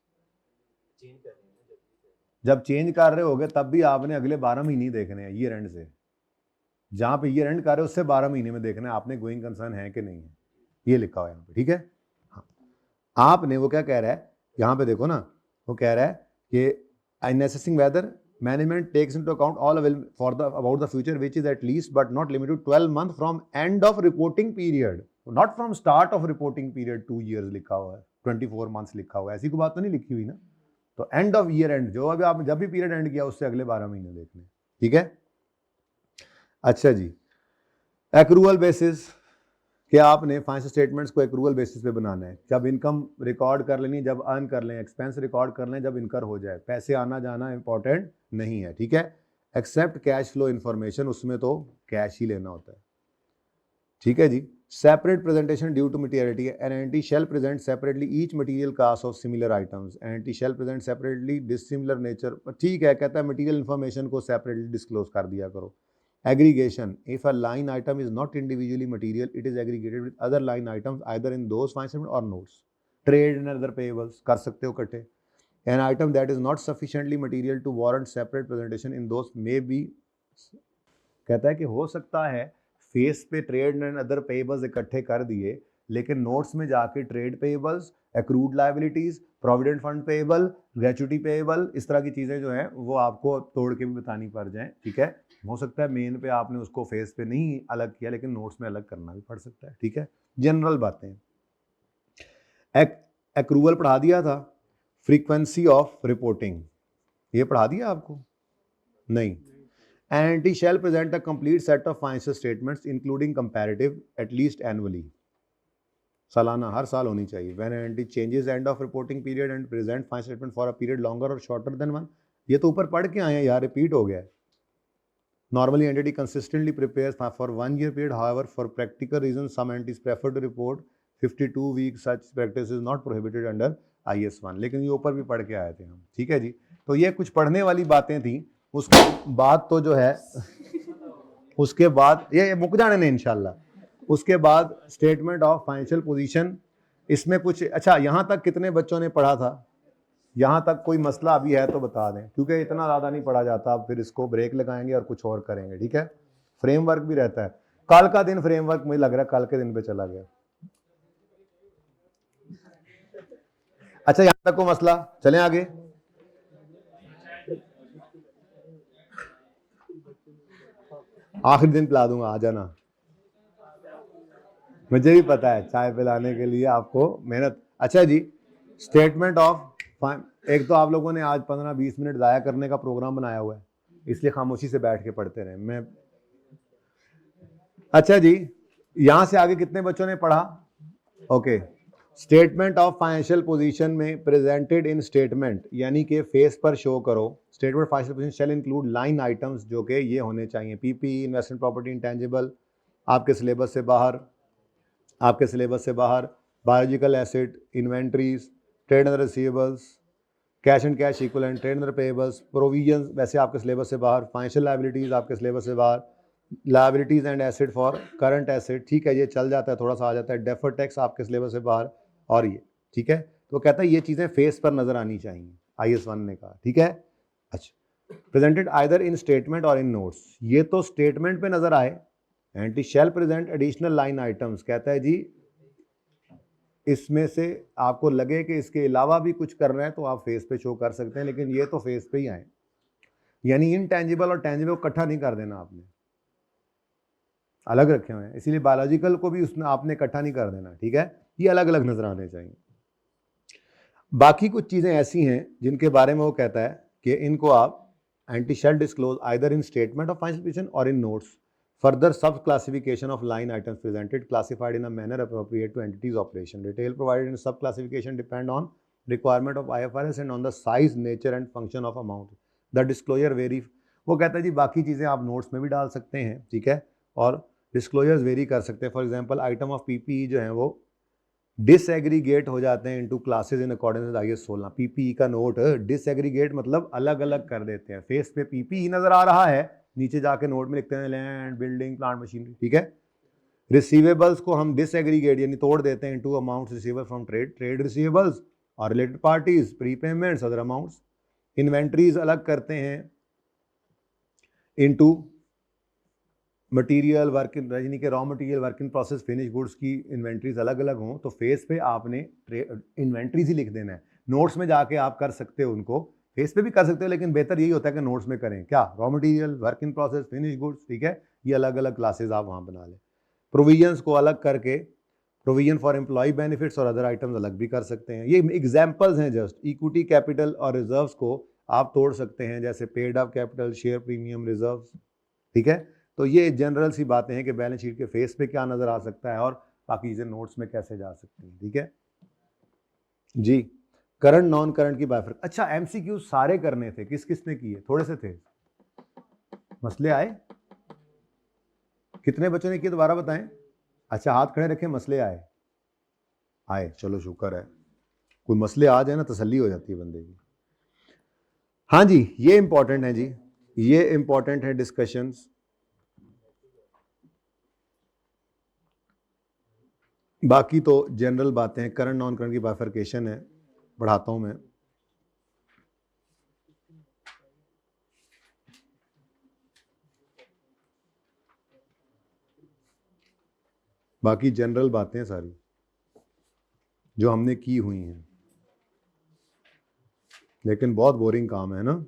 जब चेंज कर रहे होगे तब भी आपने अगले 12 महीने देखने हैं ईयर एंड से, जहां पे ईयर एंड कर रहे हो उससे 12 महीने में देखना है आपने गोइंग कंसर्न है कि नहीं है, ये लिखा हुआ है यहाँ पे, ठीक है। हाँ, आपने वो क्या कह रहा है यहाँ पे देखो ना, वो कह रहा है कि in assessing whether management takes into account all available for the about the future which is at least but not limited to 12 month from end of reporting period, not from start of reporting period 2 years लिखा हुआ है, 24 months लिखा हुआ है, ऐसी कोई बात तो नहीं लिखी हुई ना। तो एंड ऑफ ईयर एंड, जो अभी आप जब भी पीरियड एंड किया उससे अगले 12 महीने देखने, ठीक है। अच्छा जी, एक्रूअल बेसिस कि आपने फाइनेंशियल स्टेटमेंट्स को एक्रूअल बेसिस पे बनाना है, जब इनकम रिकॉर्ड कर लेनी, जब अर्न कर लें, एक्सपेंस रिकॉर्ड कर लें जब इनकर हो जाए, पैसे आना जाना इंपॉर्टेंट नहीं है, ठीक है। एक्सेप्ट कैश फ्लो इंफॉर्मेशन, उसमें तो कैश ही लेना होता है, ठीक है जी। Separate presentation due to materiality, an entity shall present separately each material class of similar items, an entity shall present separately dissimilar nature, ठीक है, कहता है मटीरियल इन्फॉर्मेशन को सेपरेटली डिस्क्लोज कर दिया करो। Aggregation, if a line item is not individually material it is aggregated with other line items either in those financial और notes. Trade and other payables कर सकते हो इकट्ठे। N item that is not sufficiently material to warrant separate presentation in those may be, कहता है कि हो सकता है फेस पे ट्रेड एंड अदर पेएबल्स इकट्ठे कर दिए, लेकिन नोट्स में जाके trade payables, accrued liabilities, provident fund payable, gratuity payable, इस तरह की चीज़ें जो हैं वो आपको तोड़ के भी बतानी पड़ जाएं, ठीक है। हो सकता है मेन पे आपने उसको फेस पे नहीं अलग किया, लेकिन नोट्स में अलग करना भी पड़ सकता है, ठीक है। जनरल बातें। एक्रूवल पढ़ा दिया था। फ्रीक्वेंसी ऑफ रिपोर्टिंग ये पढ़ा दिया आपको? नहीं। Entity shall present a complete set of financial statements including comparative at least annually, सालाना, हर साल होनी चाहिए। When entity changes end of reporting period and present financial statement for a period longer और शॉर्टर देन वन, ये तो ऊपर पढ़ के आए हैं यार, रिपीट हो गया है। Normally, entity consistently prepares for 1 year period. However, for practical reasons, some entities prefer to report 52 weeks. Such practice is not prohibited under IS1. लेकिन ये ऊपर भी पढ़ के आए थे हम, ठीक है जी। तो ये कुछ पढ़ने वाली बातें थी। उसके बाद तो जो है उसके बाद ये मुक जाने ने इंशाल्लाह। उसके बाद स्टेटमेंट ऑफ फाइनेंशियल पोजीशन, इसमें कुछ अच्छा यहाँ तक कितने बच्चों ने पढ़ा था? यहाँ तक कोई मसला अभी है तो बता दें, क्योंकि इतना ज़्यादा नहीं पढ़ा जाता। अब फिर इसको ब्रेक लगाएंगे और कुछ और करेंगे, ठीक है। फ्रेमवर्क भी रहता है। कल का दिन फ्रेमवर्क मुझे लग रहा है कल के दिन पे चला गया। अच्छा यहाँ तक को मसला, चलें आगे। आखिरी दिन पिला दूंगा, आ जाना। मुझे भी पता है चाय पिलाने के लिए आपको मेहनत। अच्छा जी, स्टेटमेंट ऑफ, एक तो आप लोगों ने आज 15-20 मिनट ज़ाया करने का प्रोग्राम बनाया हुआ है, इसलिए खामोशी से बैठ के पढ़ते रहे मैं। अच्छा जी, यहां से आगे कितने बच्चों ने पढ़ा? Okay. Statement of financial position में प्रेजेंटेड इन स्टेटमेंट, यानी कि फेस पर शो करो। Statement financial position shall include line items, जो कि ये होने चाहिए। पीपी, इन्वेस्टमेंट प्रॉपर्टी, इंटेंजिबल, आपके सिलेबस से बाहर, आपके सिलेबस से बाहर। Biological asset, inventories, trade and receivables, cash and cash equivalent, trade and payables, provisions वैसे आपके सिलेबस से बाहर। फाइनेंशियल लायबिलिटीज आपके सिलेबस से बाहर। Liabilities and asset for current asset, ठीक है, ये चल जाता है, थोड़ा सा आ जाता है। डेफर्ड टैक्स आपके सिलेबस से बाहर, और ये ठीक है। तो कहता है ये चीज़ें फेस पर नजर आनी चाहिए, IS1 ने कहा, ठीक है। अच्छा, प्रेजेंटेड आइदर इन स्टेटमेंट और इन नोट्स, ये तो स्टेटमेंट पे नजर आए। Anti shall present additional line items, कहता है जी इसमें से आपको लगे कि इसके अलावा भी कुछ कर रहे हैं तो आप फेस पे शो कर सकते हैं, लेकिन ये तो फेस पे ही आए। यानी इनटेंजिबल और टेंजिबल को इकट्ठा नहीं कर देना, आपने अलग रखे हुए हैं, इसीलिए बायोलॉजिकल को भी उसमें आपने इकट्ठा नहीं कर देना, ठीक है। ये अलग अलग नजर आने चाहिए। बाकी कुछ चीज़ें ऐसी हैं जिनके बारे में वो कहता है कि इनको आप entity shall disclose either in statement of financial position और in notes. Further sub-classification of line items presented classified in a manner appropriate to entity's operation. Detail provided in sub-classification depend on requirement of IFRS and on the size, nature and function of amount. The disclosure vary. वो कहता है जी बाकी चीज़ें आप नोट्स में भी डाल सकते हैं, ठीक है, और डिस्क्लोजर्स वेरी कर सकते हैं। For example item of PPE जो है वो डिसएग्रीगेट हो जाते हैं into classes in accordance with IS 16। PPE का नोट डिसएग्रीगेट मतलब अलग अलग कर देते हैं। फेस पे PPE नजर आ रहा है, नीचे जाके नोट में लिखते हैं लैंड, बिल्डिंग, प्लांट, मशीनरी, ठीक है। रिसीवेबल्स को हम डिसएग्रीगेट यानी तोड़ देते हैं into amounts receivable from trade receivables और related parties, prepayments, other amounts. Inventories अलग करते हैं इनटू मटेरियल वर्क इन, यानी कि raw material, work in process, finish goods की इन्वेंट्रीज अलग अलग हों तो फेस पे आपने इन्वेंट्रीज ही लिख देना है। नोट्स में जाके आप कर सकते हो, उनको फेस पे भी कर सकते हो, लेकिन बेहतर यही होता है कि नोट्स में करें। क्या? Raw material, work in process, finish goods, ठीक है, ये अलग अलग क्लासेस आप वहाँ बना लें। प्रोविजंस को अलग करके प्रोविजन फॉर एम्प्लॉय बेनिफिट्स और अदर आइटम्स अलग भी कर सकते हैं। ये एग्जाम्पल्स हैं जस्ट। इक्विटी कैपिटल और रिजर्व्स को आप तोड़ सकते हैं, जैसे paid up capital, share premium, reserves, ठीक है। तो ये जनरल सी बातें हैं कि बैलेंस शीट के फेस पे क्या नजर आ सकता है और बाकी चीजें नोट्स में कैसे जा सकती हैं, ठीक है जी। करंट नॉन करंट की बाइफर्क, अच्छा MCQ सारे करने थे, किस किस ने किए? थोड़े से थे, मसले आए? कितने बच्चों ने किए दोबारा बताएं? अच्छा हाथ खड़े रखें, मसले आए? आए, चलो शुक्र है। कोई मसले आ जाए ना तसल्ली हो जाती है बंदे की। हाँ जी, ये इंपॉर्टेंट है जी, ये इंपॉर्टेंट है डिस्कशंस। बाकी तो जनरल बातें हैं, करंट नॉन करंट की बाइफरकेशन है, पढ़ाता हूं मैं। बाकी जनरल बातें सारी जो हमने की हुई हैं, लेकिन बहुत बोरिंग काम है ना।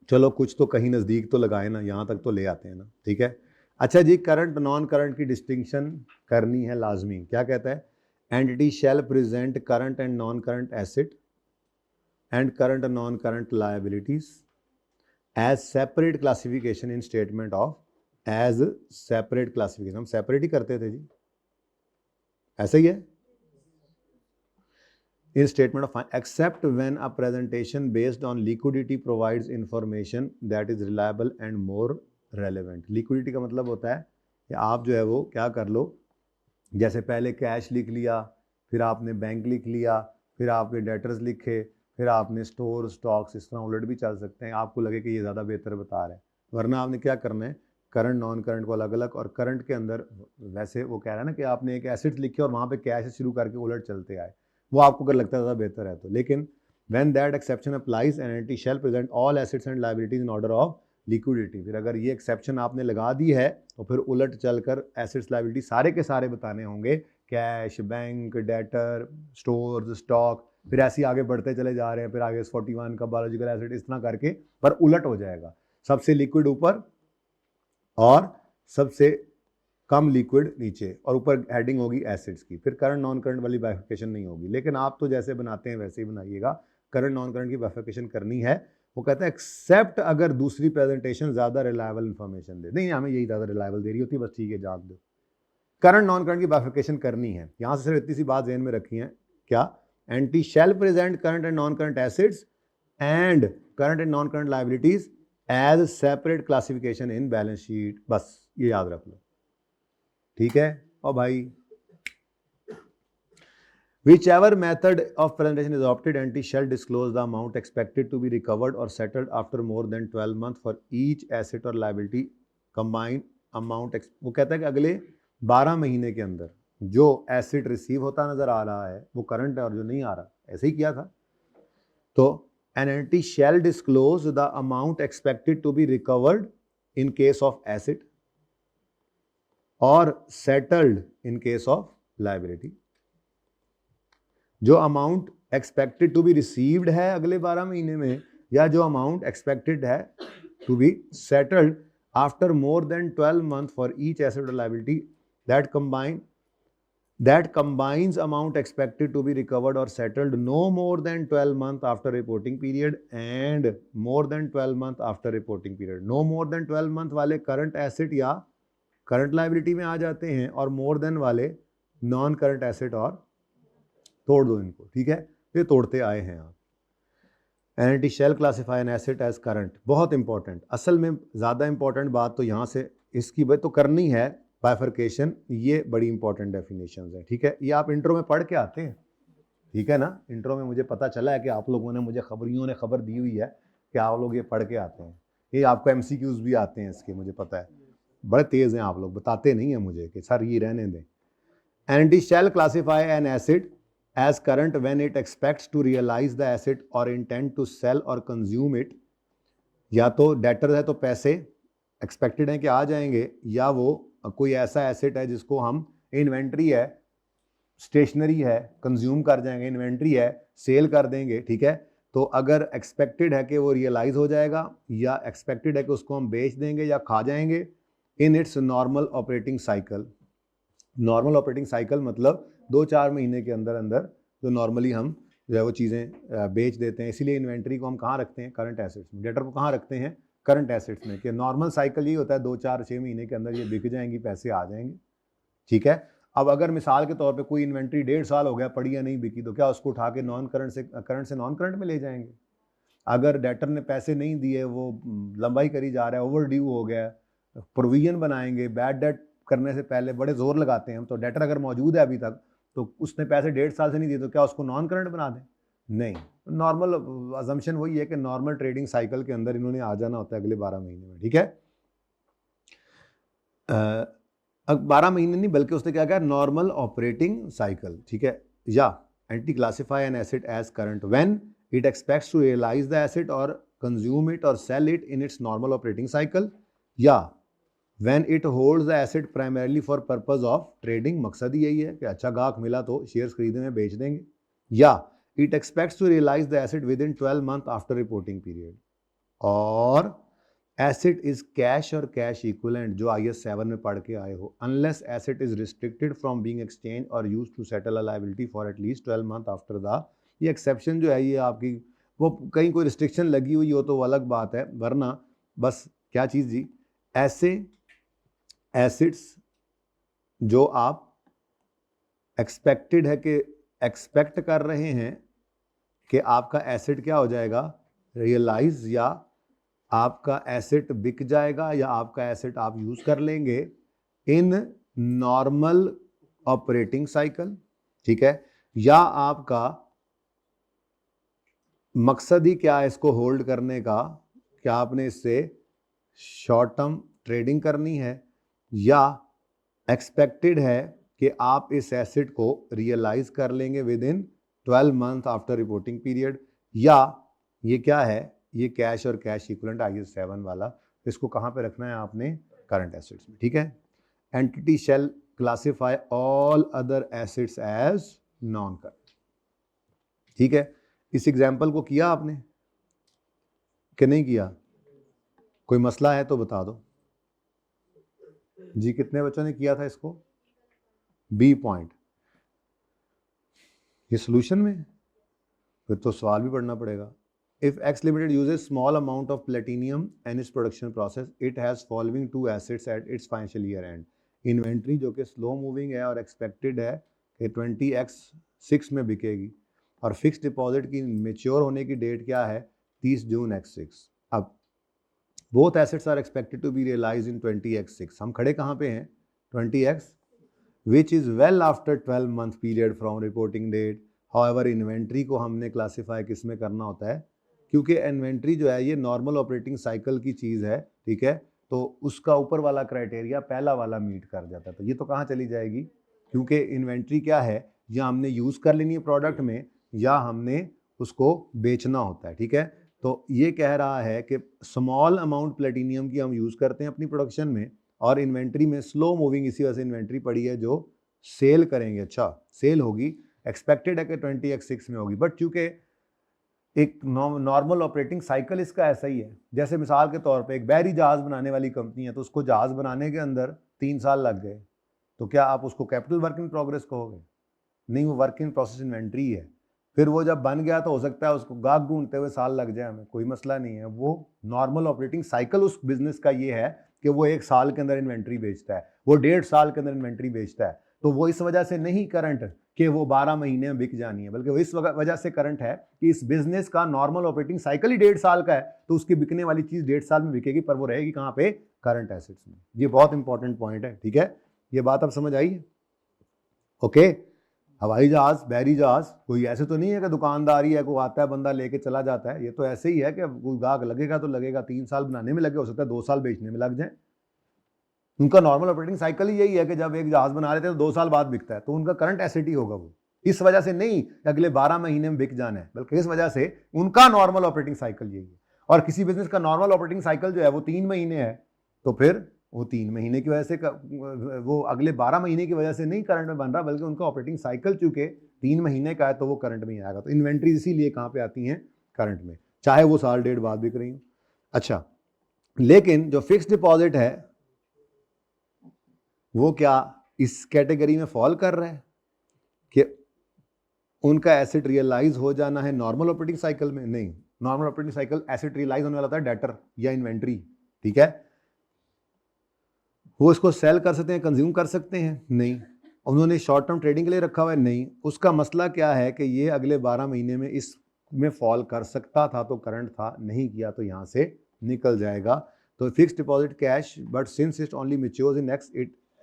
चलो कुछ तो कहीं नज़दीक तो लगाए ना, यहाँ तक तो ले आते हैं ना, ठीक है। अच्छा जी, करंट नॉन करंट की डिस्टिंक्शन करनी है लाजमी। क्या कहता है? Entity shall present current and non current asset and current and non current liabilities as separate classification in statement of, as separate classification. हम सेपरेट ही करते थे जी, ऐसा ही है। In statement of except when a presentation based on liquidity provides information that is reliable and more relevant। liquidity का मतलब होता है कि आप जो है वो क्या कर लो, जैसे पहले कैश लिख लिया, फिर आपने बैंक लिख लिया, फिर आपने डेटर्स लिखे, फिर आपने स्टोर स्टॉक्स, इस तरह उलट भी चल सकते हैं, आपको लगे कि ये ज़्यादा बेहतर बता रहा है। वरना आपने क्या करना है, करंट नॉन करंट को अलग अलग, और करंट के अंदर वैसे वो कह रहा है ना कि आपने एक एसेट लिखे और वहाँ पे कैश से शुरू करके उलट चलते आए, वो आपको अगर लगता है ज़्यादा बेहतर है तो। लेकिन when that exception applies an entity shall present all assets and liabilities in order of liquidity। फिर अगर ये एक्सेप्शन आपने लगा दी है तो फिर उलट चलकर एसेट्स लायबिलिटी सारे के सारे बताने होंगे, cash, bank, debtor, stores, stock, फिर ऐसे ही आगे बढ़ते चले जा रहे हैं, फिर आगे 41 का बायोलॉजिकल एसेट, इस तरह करके पर उलट हो जाएगा। सबसे लिक्विड ऊपर और सबसे कम लिक्विड नीचे, और ऊपर हेडिंग होगी एसिड्स की। फिर करंट नॉन करंट वाली बाइफिकेशन नहीं होगी। लेकिन आप तो जैसे बनाते हैं वैसे ही बनाइएगा, करंट नॉन करंट की बाइफिकेशन करनी है। वो कहता है एक्सेप्ट अगर दूसरी प्रेजेंटेशन ज़्यादा रिलायबल इन्फॉर्मेशन दे, नहीं हमें यही ज़्यादा रिलायबल दे रही होती है, बस ठीक है जाग दो। करंट नॉन करंट की बाइफिकेशन करनी है। यहाँ से सिर्फ इतनी सी बात ज़हन में रखी है, क्या? Entity shall present current and non current assets and current and non current liabilities as separate classification in balance sheet. बस ये याद रख लो, ठीक है। और भाई whichever method of presentation is adopted, entity shall disclose the amount expected to be recovered or settled after more than 12 months for each asset or liability combined amount। वो कहता है कि अगले 12 महीने के अंदर जो एसेट रिसीव होता नजर आ रहा है वो करंट है, और जो नहीं आ रहा, ऐसे ही किया था। तो an entity shall disclose the amount expected to be recovered in case of asset or settled in case of liability। जो amount expected to be received है अगले 12 महीने में, या जो अमाउंट एक्सपेक्टेड है to be settled after more than 12 month for each asset और liability that combines amount expected to be recovered or settled no more than 12 month after reporting period and more than 12 month after reporting period। no more than 12 month वाले करंट एसेट या करंट लायबिलिटी में आ जाते हैं, और मोर देन वाले नॉन करंट एसेट, और तोड़ दो इनको, ठीक है। ये तोड़ते आए हैं आप। Entity shall classify an asset as current, बहुत इंपॉर्टेंट। असल में ज़्यादा इंपॉर्टेंट बात तो यहाँ से इसकी बात तो करनी है, बाइफरकेशन, ये बड़ी इंपॉर्टेंट डेफिनेशंस है, ठीक है। ये आप इंट्रो में पढ़ के आते हैं, ठीक है ना। इंट्रो में मुझे पता चला है कि आप लोगों ने, मुझे खबरियों ने खबर दी हुई है कि आप लोग ये पढ़ के आते हैं। ये आपको MCQs भी आते हैं इसके, मुझे पता है, बड़े तेज़ हैं आप लोग, बताते नहीं हैं मुझे कि सर ये रहने दें। Entity shall classify an asset as current when it expects to realize the asset or intend to sell or consume it। या तो डेटर है तो पैसे एक्सपेक्टेड हैं कि आ जाएंगे, या वो कोई ऐसा एसेट है जिसको हम, इन्वेंट्री है, स्टेशनरी है, कंज्यूम कर जाएंगे, इन्वेंट्री है, सेल कर देंगे, ठीक है। तो अगर एक्सपेक्टेड है कि वो रियलाइज हो जाएगा, या एक्सपेक्टेड है कि उसको हम बेच देंगे या खा जाएंगे इन its normal operating cycle. Normal operating cycle मतलब 2-4 महीने के अंदर अंदर जो नॉर्मली हम जो है वो चीज़ें बेच देते हैं। इसीलिए इन्वेंट्री को हम कहाँ रखते हैं? करंट एसेट्स में। डेटर को कहाँ रखते हैं? करंट एसेट्स में। कि नॉर्मल साइकिल ये होता है 2-4-6 महीने के अंदर ये बिक जाएंगी, पैसे आ जाएंगे, ठीक है। अब अगर मिसाल के तौर पे कोई इन्वेंट्री 1.5 साल हो गया पड़ी या नहीं बिकी, तो क्या उसको उठा के नॉन करंट से करंट से नॉन करंट में ले जाएंगे? अगर डेटर ने पैसे नहीं दिए, वो लंबाई करी जा रहा है, ओवर ड्यू हो गया, प्रोविजन बनाएंगे। बैड डेट करने से पहले बड़े जोर लगाते हैं हम, तो डेटर अगर मौजूद है अभी तक, तो उसने पैसे 1.5 साल से नहीं दिए, तो क्या उसको नॉन करंट बना दें? नहीं। नॉर्मल अजम्पशन वही है कि नॉर्मल ट्रेडिंग साइकिल के अंदर इन्होंने आ जाना होता है अगले 12 महीने में, ठीक है। अब 12 महीने नहीं, बल्कि उसने क्या कहा, नॉर्मल ऑपरेटिंग साइकिल, ठीक है। या entity classify an asset as current when it expects to realise the asset और कंज्यूम इट और sell it in its normal operating cycle, या when it holds the asset primarily for purpose of trading. मकसद ही यही है कि अच्छा गाहक मिला तो शेयर्स खरीदने में बेच देंगे। या it expects to realise the asset within 12 month after reporting period, और एसेट इज कैश और कैश इक्विवेलेंट, जो IS 7 में पढ़ के आए हो, unless asset is restricted from being exchange और used to settle a liability for at least 12 month after the. ये एक्सेप्शन जो है ये आपकी, वो कहीं कोई रिस्ट्रिक्शन लगी हुई हो तो वो अलग बात है, वरना बस क्या चीज़ जी, ऐसे एसेट्स जो आप एक्सपेक्टेड है कि एक्सपेक्ट कर रहे हैं कि आपका एसेट क्या हो जाएगा, रियलाइज, या आपका एसेट बिक जाएगा, या आपका एसेट आप यूज कर लेंगे इन नॉर्मल ऑपरेटिंग साइकिल, ठीक है। या आपका मकसद ही क्या है इसको होल्ड करने का, क्या आपने इससे शॉर्ट टर्म ट्रेडिंग करनी है, या एक्सपेक्टेड है कि आप इस एसेट को रियलाइज कर लेंगे with in 12 month after reporting period, या ये क्या है, ये कैश और कैश इक्विवेलेंट IS 7 वाला, इसको कहाँ पे रखना है आपने, करंट एसेट्स में, ठीक है। Entity shall classify all other assets as non current, ठीक है। इस एग्जाम्पल को किया आपने कि नहीं किया? कोई मसला है तो बता दो जी। कितने बच्चों ने किया था इसको? B point. ये सोल्यूशन में फिर तो सवाल भी पढ़ना पड़ेगा। If X Limited uses small amount of platinum in its production process, it has following two assets at its financial year end. Inventory जो कि स्लो मूविंग है और एक्सपेक्टेड है कि 20X6 में बिकेगी, और फिक्स डिपॉजिट की मेच्योर होने की डेट क्या है, 30 जून X6। अब both assets are expected to be realize in 20X6। हम खड़े कहाँ पे हैं, 20X, which is well after 12 month period from reporting date. However inventory को हमने क्लासीफाई किस में करना होता है, क्योंकि इन्वेंट्री जो है ये नॉर्मल ऑपरेटिंग साइकिल की चीज़ है, ठीक है, तो उसका ऊपर वाला क्राइटेरिया पहला वाला मीट कर जाता है। तो ये तो कहाँ चली जाएगी, क्योंकि इन्वेंट्री क्या है, या हमने यूज़ कर लेनी है प्रोडक्ट में, या हमने उसको बेचना होता है, ठीक है। तो ये कह रहा है कि स्मॉल अमाउंट प्लेटिनियम की हम यूज़ करते हैं अपनी प्रोडक्शन में, और इन्वेंट्री में स्लो मूविंग, इसी वजह से इन्वेंट्री पड़ी है जो सेल करेंगे। अच्छा, सेल होगी, एक्सपेक्टेड है कि 20X6 में होगी, बट चूँकि एक नॉर्मल ऑपरेटिंग साइकिल इसका ऐसा ही है। जैसे मिसाल के तौर पे एक बहरी जहाज़ बनाने वाली कंपनी है, तो उसको जहाज़ बनाने के अंदर 3 साल लग गए, तो क्या आप उसको कैपिटल वर्क इन प्रोग्रेस कहोगे? नहीं, वो वर्क इन प्रोसेस इन्वेंट्री है। फिर वो जब बन गया तो हो सकता है उसको गाहक ढूंढते हुए साल लग जाए, हमें कोई मसला नहीं है। वो नॉर्मल ऑपरेटिंग साइकिल उस बिजनेस का ये है कि वो 1 साल के अंदर इन्वेंट्री बेचता है, वो 1.5 साल के अंदर इन्वेंट्री बेचता है। तो वो इस वजह से नहीं करंट कि वो 12 महीने में बिक जानी है, बल्कि वो इस वजह से करंट है कि इस बिजनेस का नॉर्मल ऑपरेटिंग साइकिल ही 1.5 साल का है, तो उसकी बिकने वाली चीज़ 1.5 साल में बिकेगी, पर वो रहेगी कहाँ पे, करंट एसेट्स में। ये बहुत इंपॉर्टेंट पॉइंट है, ठीक है। ये बात अब समझ आई? ओके। हवाई जहाज, बहरी जहाज, कोई ऐसे तो नहीं है कि दुकानदारी है, कोई आता है बंदा लेके चला जाता है। ये तो ऐसे ही है कि कोई गाहक लगेगा तो लगेगा, 3 साल बनाने में लगे, हो सकता है 2 साल बेचने में लग जाए। उनका नॉर्मल ऑपरेटिंग साइकिल ही यही है कि जब एक जहाज बना लेते हैं तो 2 साल बाद बिकता है, तो उनका करंट एसेट ही होगा वो। इस वजह से नहीं अगले 12 महीने में बिक जाना है, बल्कि इस वजह से उनका नॉर्मल ऑपरेटिंग साइकिल यही है। और किसी बिजनेस का नॉर्मल ऑपरेटिंग साइकिल जो है वो 3 महीने है, तो फिर वो 3 महीने की वजह से वो अगले 12 महीने की वजह से नहीं करंट में बन रहा, बल्कि उनका ऑपरेटिंग साइकिल चूंकि 3 महीने का है तो वो करंट में ही आएगा। तो इन्वेंट्री इसीलिए कहाँ पे आती हैं, करंट में, चाहे वो साल 1.5 बाद बिक रही हो। अच्छा, लेकिन जो फिक्स डिपॉजिट है वो क्या इस कैटेगरी में फॉल कर रहा है कि उनका एसेट रियलाइज हो जाना है नॉर्मल ऑपरेटिंग साइकिल में? नहीं, normal operating cycle asset realize होने वाला था डेटर या इन्वेंट्री, ठीक है। वो इसको सेल कर सकते हैं, कंज्यूम कर सकते हैं? नहीं। उन्होंने शॉर्ट टर्म ट्रेडिंग के लिए रखा हुआ है? नहीं। उसका मसला क्या है कि ये अगले 12 महीने में इस में फॉल कर सकता था तो करंट था, नहीं किया तो यहाँ से निकल जाएगा। तो fix deposit cash, but since it only matures in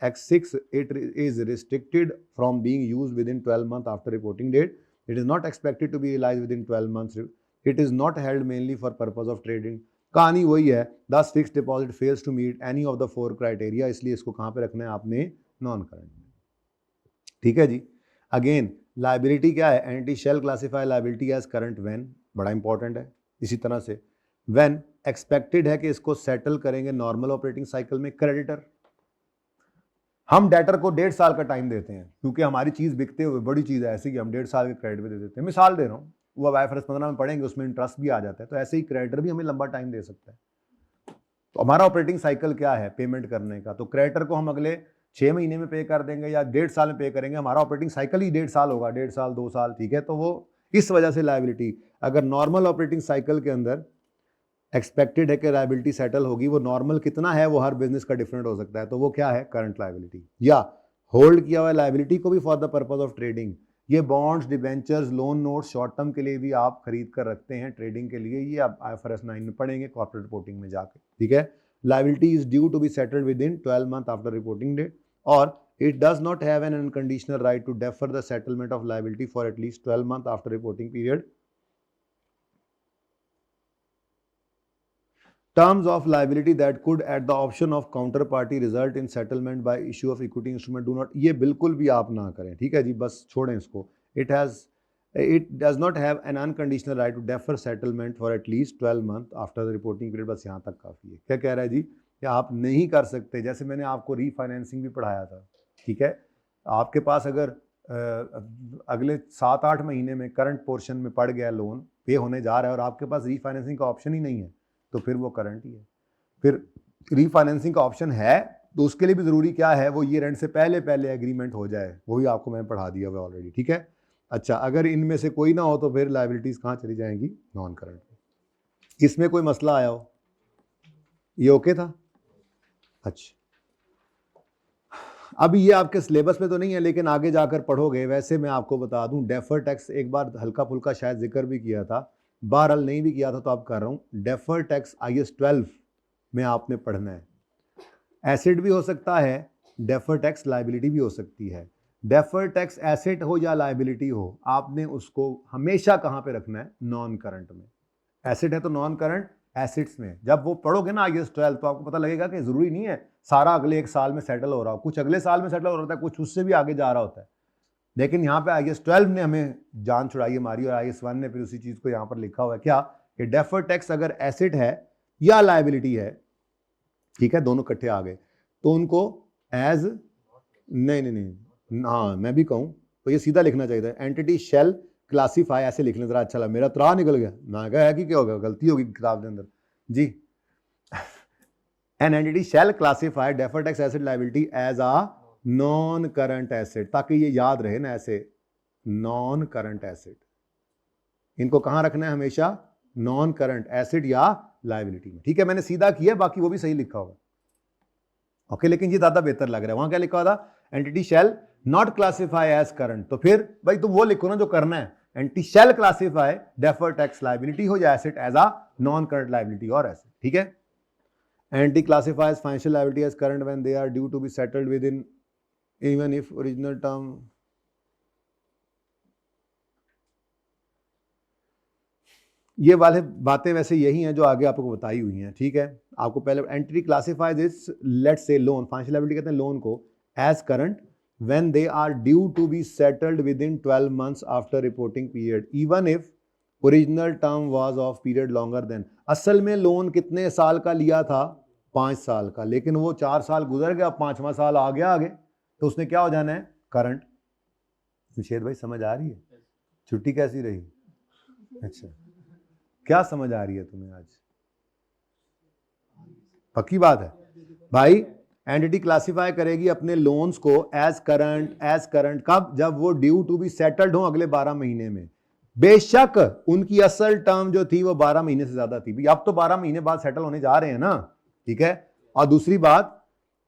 X6, it is restricted from being used within 12 months after reporting date. It is not expected to be realized within 12 months. It is not held mainly for purpose of trading. कहानी वही है, thus fixed deposit fails to meet any of the 4 criteria, इसलिए इसको कहाँ पे रखना है आपने, नॉन करंट। ठीक है जी। अगेन लाइबिलिटी क्या है, entity shall classify liability as current when, बड़ा इंपॉर्टेंट है। इसी तरह से व्हेन एक्सपेक्टेड है कि इसको सेटल करेंगे नॉर्मल ऑपरेटिंग साइकिल में क्रेडिटर। हम डेटर को 1.5 साल का टाइम देते हैं क्योंकि हमारी चीज बिकते हुए बड़ी चीज है ऐसी कि हम 1.5 साल के क्रेडिट पे दे देते हैं। मिसाल दे रहा हूँ, वो अब IFRS 15 में पढ़ेंगे, उसमें इंटरेस्ट भी आ जाता है, तो ऐसे ही क्रेडिटर भी हमें लंबा टाइम दे सकता है। तो हमारा ऑपरेटिंग साइकिल क्या है पेमेंट करने का, तो क्रेडिटर को हम अगले 6 महीने में पे कर देंगे या 1.5 साल में पे करेंगे। हमारा ऑपरेटिंग साइकिल ही 1.5 साल होगा, 1.5 साल 2 साल, ठीक है। तो वो इस वजह से लायबिलिटी, अगर नॉर्मल ऑपरेटिंग साइकिल के अंदर एक्सपेक्टेड है कि लायबिलिटी सेटल होगी, वो नॉर्मल कितना है वो हर बिजनेस का डिफरेंट हो सकता है, तो वो क्या है करंट लायबिलिटी। या होल्ड किया हुआ लायबिलिटी को भी for the purpose of trading, ये bonds, debentures, loan notes short term के लिए भी आप खरीद कर रखते हैं ट्रेडिंग के लिए, ये आप IFRS 9 में पढ़ेंगे कॉर्पोरेट रिपोर्टिंग में जाके, ठीक है। Liability is due to be settled within 12 month after reporting date, और it does not have an unconditional right to defer the settlement of liability for at least 12 months after reporting period. Terms of liability that could at the option of counterparty result in settlement by issue of equity instrument do not, ये बिल्कुल भी आप ना करें, ठीक है जी, बस छोड़ें इसको। It does not have an unconditional right to defer settlement for at least 12 months after the reporting period, बस यहाँ तक काफ़ी है। क्या कह रहा है जी, कि आप नहीं कर सकते, जैसे मैंने आपको रीफाइनेंसिंग भी पढ़ाया था, ठीक है। आपके पास अगर अगले 7-8 महीने में करंट पोर्शन में पड़ गया, लोन पे होने जा रहा है और आपके पास रीफाइनेंसिंग का ऑप्शन ही नहीं है, तो फिर वो करंट ही है। फिर रीफाइनेंसिंग का ऑप्शन है तो उसके लिए भी ज़रूरी क्या है, वो ईयर एंड से पहले पहले एग्रीमेंट हो जाए, वो भी आपको मैंने पढ़ा दिया हुआ ऑलरेडी, ठीक है। अच्छा, अगर इनमें से कोई ना हो तो फिर लायबिलिटीज़ कहाँ चली जाएंगी, नॉन करंट। इसमें कोई मसला आया हो, ये ओके था। अच्छा, अभी ये आपके सिलेबस में तो नहीं है लेकिन आगे जाकर पढ़ोगे। वैसे मैं आपको बता दूं, डेफर टैक्स एक बार हल्का फुल्का शायद जिक्र भी किया था, बहरहाल नहीं भी किया था तो आप कर रहा हूं। डेफर टैक्स IAS 12 में आपने पढ़ना है। एसेट भी हो सकता है, डेफर टैक्स लायबिलिटी भी हो सकती है। डेफर टैक्स एसेट हो या लायबिलिटी हो, आपने उसको हमेशा कहाँ पे रखना है, नॉन करंट में। एसेट है तो नॉन करंट एसेट्स में। जब वो पढ़ोगे ना IAS 12 तो आपको पता लगेगा कि जरूरी नहीं है सारा अगले 1 साल में सेटल हो रहा हो, कुछ अगले साल में सेटल हो रहा है, कुछ उससे भी आगे जा रहा होता है। लेकिन यहाँ पे IAS 12 ने हमें जान छुड़ाई हमारी, और IAS 1 ने फिर उसी चीज को यहाँ पर लिखा हुआ है क्या, कि डेफर टैक्स अगर एसेट है या लायबिलिटी है, ठीक है, दोनों इकट्ठे आ गए, तो उनको एज नहीं, हाँ मैं भी कहूँ तो ये सीधा लिखना चाहिए था, एंटिटी शेल क्लासीफाई, ऐसे लिख लें जरा अच्छा लगा, मेरा त्राह निकल गया, मैं कहा है कि क्या होगा, गलती होगी किताब के अंदर जी। An entity shall classify deferred tax asset liability as a non current asset, ताकि ये याद रहे ना, ऐसे नॉन करंट एसेट, इनको कहां रखना है हमेशा, नॉन करंट एसेट या लायबिलिटी में, ठीक है। मैंने सीधा किया, बाकी वो भी सही लिखा होगा, ओके। लेकिन ये ज्यादा बेहतर लग रहा है, वहां क्या लिखा हुआ था, entity shall not classify as current, तो फिर भाई तुम वो लिखो ना जो करना है, entity shall classify deferred tax liability हो या asset as a non current liability और एसेट, ठीक है। Entity classifies financial liability as current when they are due to be settled within even if original term, ये वाले बातें वैसे यही हैं जो आगे आपको बताई हुई हैं, ठीक है। आपको पहले entity classifies is, let's say loan, financial liability कहते हैं लोन को, as current when they are due to be settled within 12 months after reporting period even if original term was of period longer than, असल में लोन कितने साल का लिया था, 5 साल का, लेकिन वो 4 साल गुजर गया, 5वां साल आ गया आगे, तो उसने क्या हो जाना है, करंट। मुशेद भाई समझ आ रही है, छुट्टी कैसी रही, अच्छा क्या समझ आ रही है तुम्हें आज, पक्की बात है भाई। एंटिटी क्लासीफाई करेगी अपने लोन्स को एज करंट कब, जब वो ड्यू टू बी सेटल्ड हो अगले 12 महीने में, बेशक उनकी असल टर्म जो थी वो 12 महीने से ज्यादा थी, अब तो 12 महीने बाद सेटल होने जा रहे हैं ना, ठीक है। और दूसरी बात,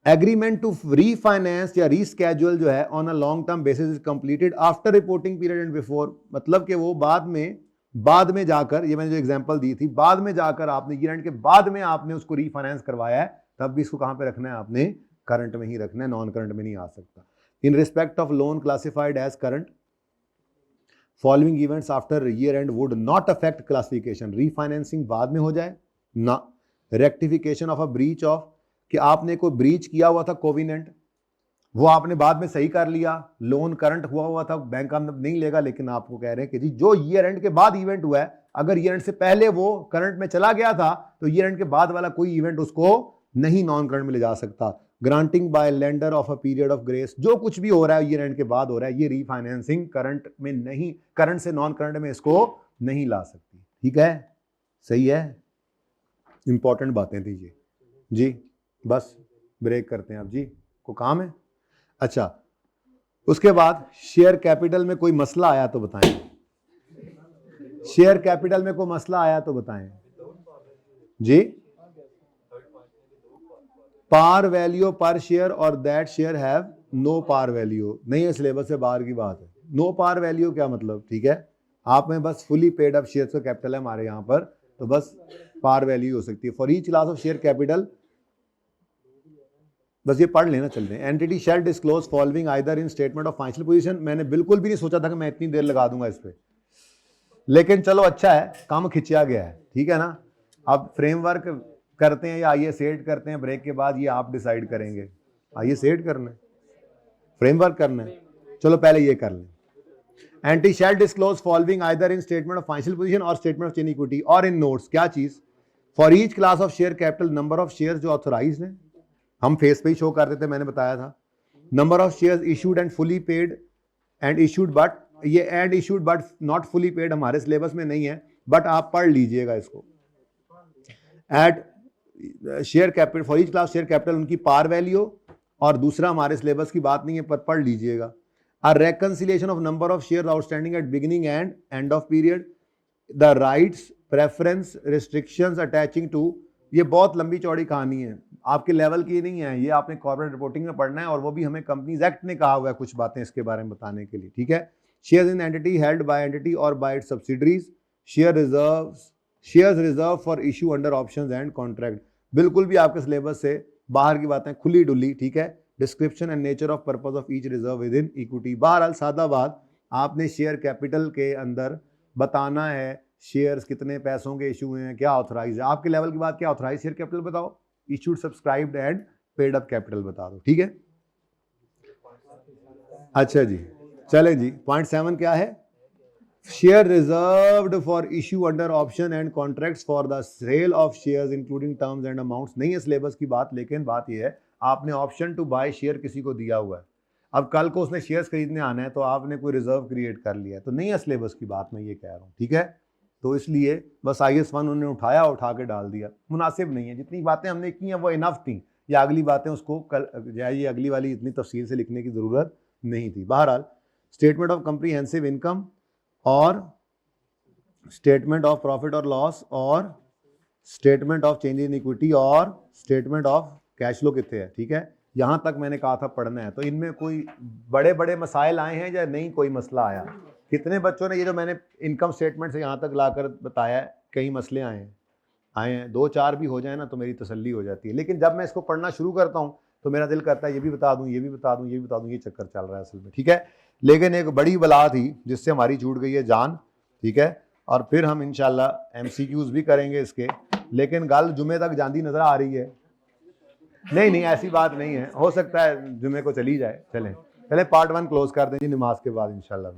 एग्रीमेंट टू रीफाइनेंस या रीस्केड्यूल जो है on a long term basis is completed after reporting period and before, मतलब कि वो बाद में बाद में जाकर, ये मैंने जो एग्जांपल दी थी, बाद में जाकर आपने ईयर एंड के बाद में आपने उसको रीफाइनेंस करवाया है, तब भी इसको कहां पे रखना है, आपने करंट में ही रखना है, नॉन करंट में नहीं आ सकता। In respect of loan classified as current, following events after year end would not affect classification. Refinancing बाद में हो जाए ना, rectification of a breach of, कि आपने कोई ब्रीच किया हुआ था कोविनेंट, वो आपने बाद में सही कर लिया, लोन करंट हुआ था, बैंक का नहीं लेगा, लेकिन आपको कह रहे हैं कि जी जो ईयर एंड के बाद इवेंट हुआ है, अगर ईयर एंड से पहले वो करंट में चला गया था तो ईयर एंड के बाद वाला कोई इवेंट उसको नहीं नॉन करंट में ले जा सकता। Granting by lender of a period of grace, जो कुछ भी हो रहा है ईयर एंड के बाद हो रहा है, ये रीफाइनेंसिंग करंट में नहीं, करंट से नॉन करंट में इसको नहीं ला सकती। ठीक है, सही है, इंपॉर्टेंट बातें थी ये जी। बस ब्रेक करते हैं अब जी, को काम है। अच्छा, उसके बाद शेयर कैपिटल में कोई मसला आया तो बताएं, शेयर कैपिटल में कोई मसला आया तो बताएं जी। पार वैल्यू पर शेयर और that share have no par value, नहीं है, सिलेबस से बाहर की बात है। नो पार वैल्यू क्या मतलब, ठीक है, आप में बस फुली पेड अप शेयर का कैपिटल है हमारे यहां पर, तो बस पार वैल्यू हो सकती है। For each class of share capital, बस ये पढ़ लेना, चलते हैं। Entity shall disclose following either in statement of financial position. मैंने बिल्कुल भी नहीं सोचा था कि मैं इतनी देर लगा दूंगा इस पे, लेकिन चलो अच्छा है, काम खिंचा गया है, ठीक है ना। अब फ्रेमवर्क करते हैं या आइए सेट करते हैं, ब्रेक के बाद ये आप डिसाइड करेंगे। आइए सेट करना है, फ्रेमवर्क करना है, चलो पहले ये कर लें। Entity shall disclose following either in statement of financial position और स्टेटमेंट ऑफ चेंज इक्विटी और इन नोट्स, क्या चीज, for each class of share capital number of share जो ऑथोराइज है, हम फेस पे ही शो करते थे, मैंने बताया था। Number of shares issued and fully paid and issued but, ये and issued but not fully paid हमारे सिलेबस में नहीं है, बट आप पढ़ लीजिएगा इसको। At share capital, for each class share capital उनकी पार वैल्यू, और दूसरा हमारे सिलेबस की बात नहीं है पर पढ़ लीजिएगा। A reconciliation of number of share outstanding at beginning and end of period, the rights preference restrictions attaching to, ये बहुत लंबी चौड़ी कहानी है, आपके लेवल की नहीं है, ये आपने कॉर्पोरेट रिपोर्टिंग में पढ़ना है, और वो भी हमें कंपनीज एक्ट ने कहा हुआ है कुछ बातें इसके बारे में बताने के लिए, ठीक है। Shares in entity held by entity और by its subsidiaries, shares reserve for issue under options and contract, बिल्कुल भी आपके सिलेबस से बाहर की बातें, खुली डुली, ठीक है। Description and nature of purpose of each reserve with in equity, बहरहाल सादा बात, आपने शेयर कैपिटल के अंदर बताना है शेयर्स कितने पैसों के इशू हुए हैं, क्या ऑथराइज है, आपके लेवल की बात क्या, ऑथराइज शेयर कैपिटल बताओ, issued subscribed and paid up capital बता दो, ठीक है। अच्छा जी, चलें जी, पॉइंट 7 क्या है, share reserved for issue under option and contracts for the sale of shares including terms and amounts, नहीं है सिलेबस की बात, लेकिन बात यह है आपने ऑप्शन टू बाय शेयर किसी को दिया हुआ है, अब कल को उसने शेयर्स खरीदने आना है तो आपने कोई रिजर्व क्रिएट कर लिया है, तो नहीं है सिलेबस की बात, मैं ये कह रहा हूँ, ठीक है। तो इसलिए बस IS 1 उन्होंने उठाया, उठा के डाल दिया, मुनासिब नहीं है, जितनी बातें हमने की हैं वो इनफ थी, या अगली बातें उसको कल, ये अगली वाली इतनी तफसील से लिखने की ज़रूरत नहीं थी। बहरहाल स्टेटमेंट ऑफ कंप्रीहेंसिव इनकम और स्टेटमेंट ऑफ प्रॉफिट और लॉस और स्टेटमेंट ऑफ चेंज इन इक्विटी और स्टेटमेंट ऑफ कैश फ्लो कितने है, ठीक है, यहाँ तक मैंने कहा था पढ़ना है। तो इनमें कोई बड़े बड़े मसाइल आए हैं या नहीं, कोई मसला आया, कितने बच्चों ने ये जो मैंने इनकम स्टेटमेंट से यहाँ तक लाकर बताया है, कई मसले आए हैं, 2-4 भी हो जाए ना तो मेरी तसल्ली हो जाती है, लेकिन जब मैं इसको पढ़ना शुरू करता हूँ तो मेरा दिल करता है ये भी बता दूँ, ये भी बता दूँ, ये भी बता दूँ, ये चक्कर चल रहा है असल में, ठीक है। लेकिन एक बड़ी बला थी जिससे हमारी छूट गई है जान, ठीक है, और फिर हम इंशाल्लाह MCQs भी करेंगे इसके, लेकिन गल जुमे तक जाती नजर आ रही है, नहीं ऐसी बात नहीं है, हो सकता है जुमे को चली जाए। चलें पार्ट 1 क्लोज कर दें जी, नमाज के बाद इंशाल्लाह।